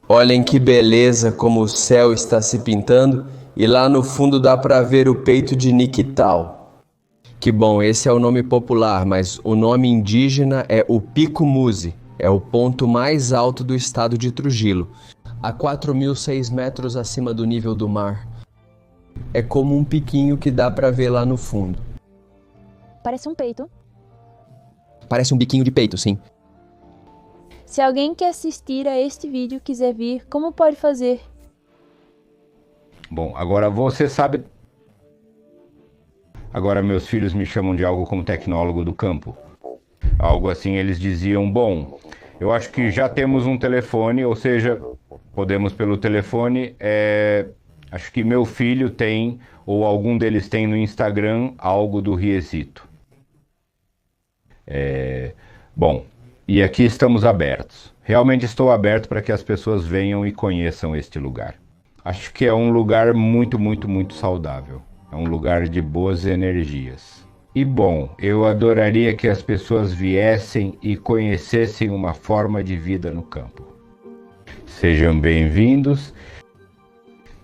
Olhem que beleza como o céu está se pintando e lá no fundo dá para ver o peito de Niquital. Que bom, esse é o nome popular, mas o nome indígena é o Pico Musi. É o ponto mais alto do estado de Trujillo, a 4.006 metros acima do nível do mar. É como um piquinho que dá para ver lá no fundo. Parece um peito. Parece um biquinho de peito, sim. Se alguém que assistir a este vídeo quiser vir, como pode fazer? Bom, agora você sabe... Agora meus filhos me chamam de algo como tecnólogo do campo. Algo assim, eles diziam, bom, eu acho que já temos um telefone, ou seja, podemos pelo telefone, acho que meu filho tem, ou algum deles tem no Instagram, algo do Riezito. Bom, e aqui estamos abertos. Realmente estou aberto para que as pessoas venham e conheçam este lugar. Acho que é um lugar muito, muito, muito saudável. É um lugar de boas energias. E bom, eu adoraria que as pessoas viessem e conhecessem uma forma de vida no campo. Sejam bem-vindos.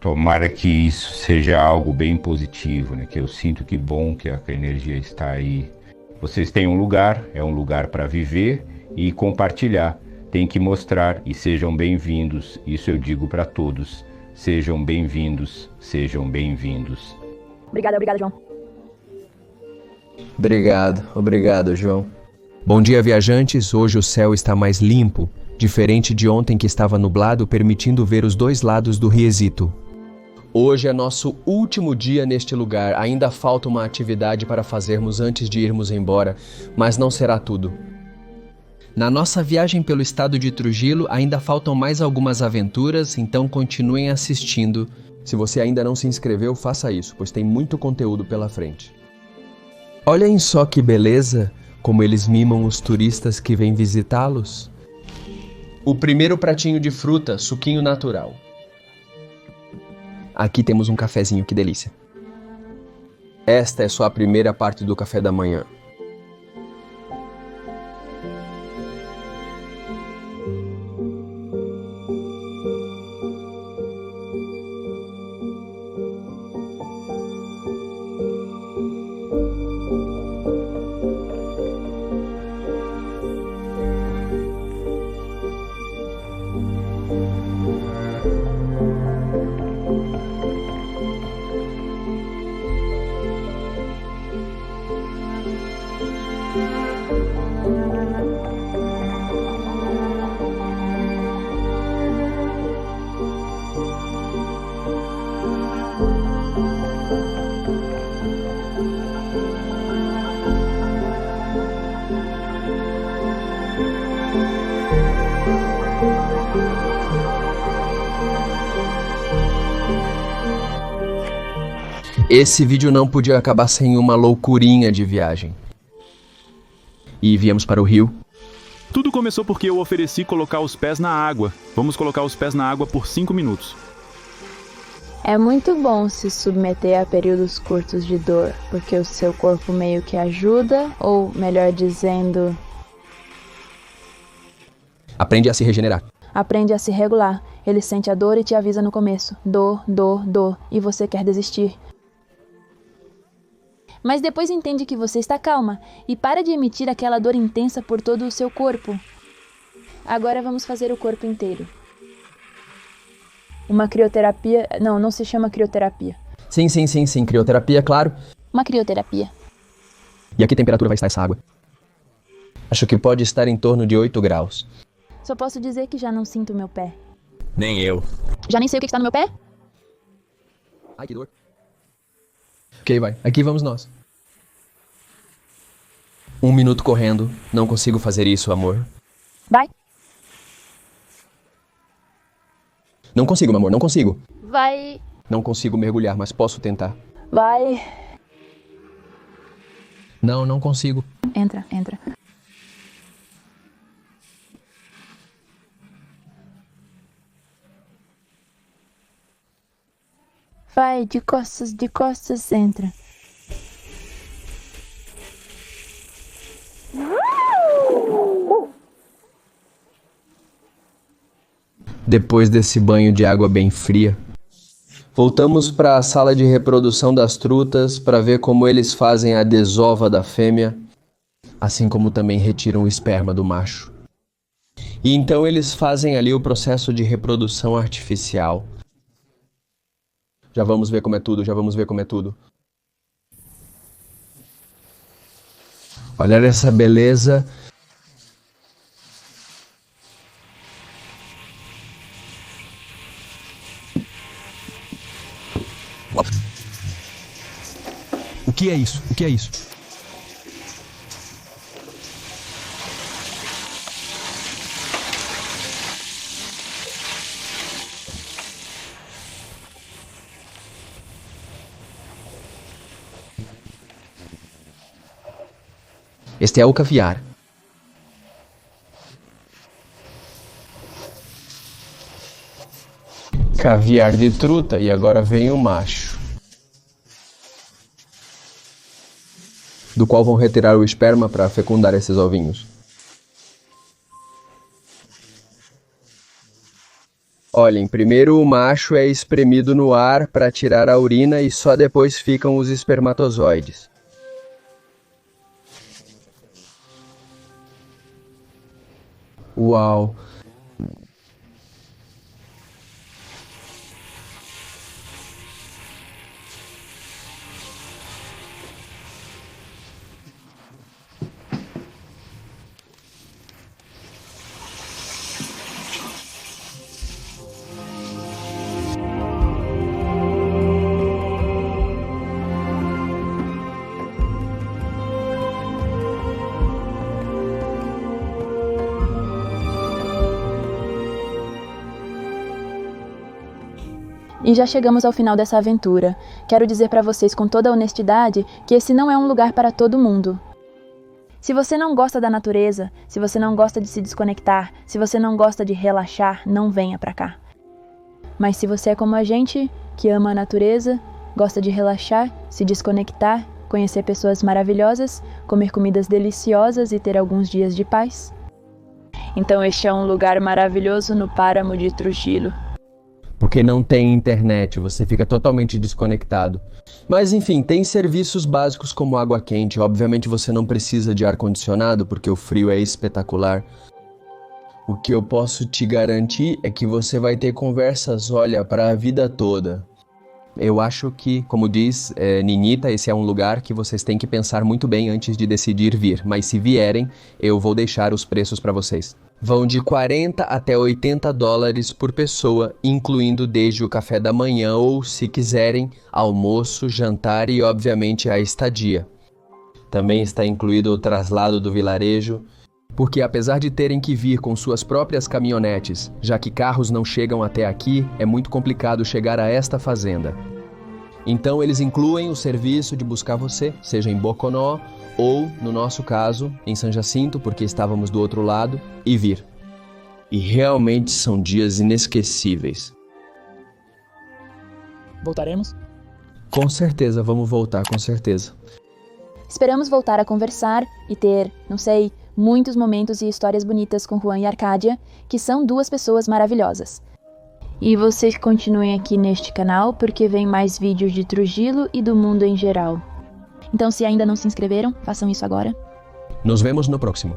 Tomara que isso seja algo bem positivo, né? Que eu sinto que bom que a energia está aí. Vocês têm um lugar, é um lugar para viver e compartilhar. Tem que mostrar e sejam bem-vindos. Isso eu digo para todos. Sejam bem-vindos, sejam bem-vindos. Obrigada, João. Obrigado, João. Bom dia, viajantes. Hoje o céu está mais limpo, diferente de ontem que estava nublado, permitindo ver os dois lados do Riezito. Hoje é nosso último dia neste lugar. Ainda falta uma atividade para fazermos antes de irmos embora, mas não será tudo. Na nossa viagem pelo estado de Trujillo, ainda faltam mais algumas aventuras, então continuem assistindo. Se você ainda não se inscreveu, faça isso, pois tem muito conteúdo pela frente. Olhem só que beleza, como eles mimam os turistas que vêm visitá-los. O primeiro pratinho de fruta, suquinho natural. Aqui temos um cafezinho, que delícia. Esta é só a primeira parte do café da manhã. Esse vídeo não podia acabar sem uma loucurinha de viagem. E viemos para o rio. Tudo começou porque eu ofereci colocar os pés na água. Vamos colocar os pés na água por 5 minutos. É muito bom se submeter a períodos curtos de dor, porque o seu corpo meio que ajuda, ou melhor dizendo, Aprende a se regenerar. aprende a se regular. Ele sente a dor e te avisa no começo. Dor, dor, dor. E você quer desistir. Mas depois entende que você está calma e para de emitir aquela dor intensa por todo o seu corpo. Agora vamos fazer o corpo inteiro. Uma crioterapia... Não se chama crioterapia. Sim, crioterapia, claro. Uma crioterapia. E a que temperatura vai estar essa água? Acho que pode estar em torno de 8 graus. Só posso dizer que já não sinto meu pé. Nem eu. Já nem sei o que está no meu pé? Ai, que dor. Ok, vai. Aqui vamos nós. 1 minuto correndo. Não consigo fazer isso, amor. Vai. Não consigo, meu amor, não consigo. Vai. Não consigo mergulhar, mas posso tentar. Vai. Não consigo. Entra. Vai, de costas, entra. Depois desse banho de água bem fria, voltamos para a sala de reprodução das trutas para ver como eles fazem a desova da fêmea, assim como também retiram o esperma do macho. E então eles fazem ali o processo de reprodução artificial. Já vamos ver como é tudo. Olha essa beleza. O que é isso? Este é o caviar. Caviar de truta e agora vem o macho, do qual vão retirar o esperma para fecundar esses ovinhos. Olhem, primeiro o macho é espremido no ar para tirar a urina e só depois ficam os espermatozoides. Uau! E já chegamos ao final dessa aventura. Quero dizer para vocês com toda a honestidade que esse não é um lugar para todo mundo. Se você não gosta da natureza, se você não gosta de se desconectar, se você não gosta de relaxar, não venha pra cá. Mas se você é como a gente, que ama a natureza, gosta de relaxar, se desconectar, conhecer pessoas maravilhosas, comer comidas deliciosas e ter alguns dias de paz, então este é um lugar maravilhoso no páramo de Trujillo. Porque não tem internet, você fica totalmente desconectado. Mas enfim, tem serviços básicos como água quente. Obviamente você não precisa de ar-condicionado, porque o frio é espetacular. O que eu posso te garantir é que você vai ter conversas, olha, para a vida toda. Eu acho que, como diz Ninita, esse é um lugar que vocês têm que pensar muito bem antes de decidir vir. Mas se vierem, eu vou deixar os preços para vocês. Vão de 40 até 80 dólares por pessoa, incluindo desde o café da manhã ou, se quiserem, almoço, jantar e, obviamente, a estadia. Também está incluído o traslado do vilarejo, porque apesar de terem que vir com suas próprias caminhonetes, já que carros não chegam até aqui, é muito complicado chegar a esta fazenda. Então eles incluem o serviço de buscar você, seja em Boconó ou, no nosso caso, em San Jacinto, porque estávamos do outro lado, e vir. E realmente são dias inesquecíveis. Voltaremos? Com certeza, vamos voltar, com certeza. Esperamos voltar a conversar e ter, não sei, muitos momentos e histórias bonitas com Juan e Arcádia, que são duas pessoas maravilhosas. E vocês continuem aqui neste canal, porque vem mais vídeos de Trujillo e do mundo em geral. Então, se ainda não se inscreveram, façam isso agora. Nos vemos no próximo.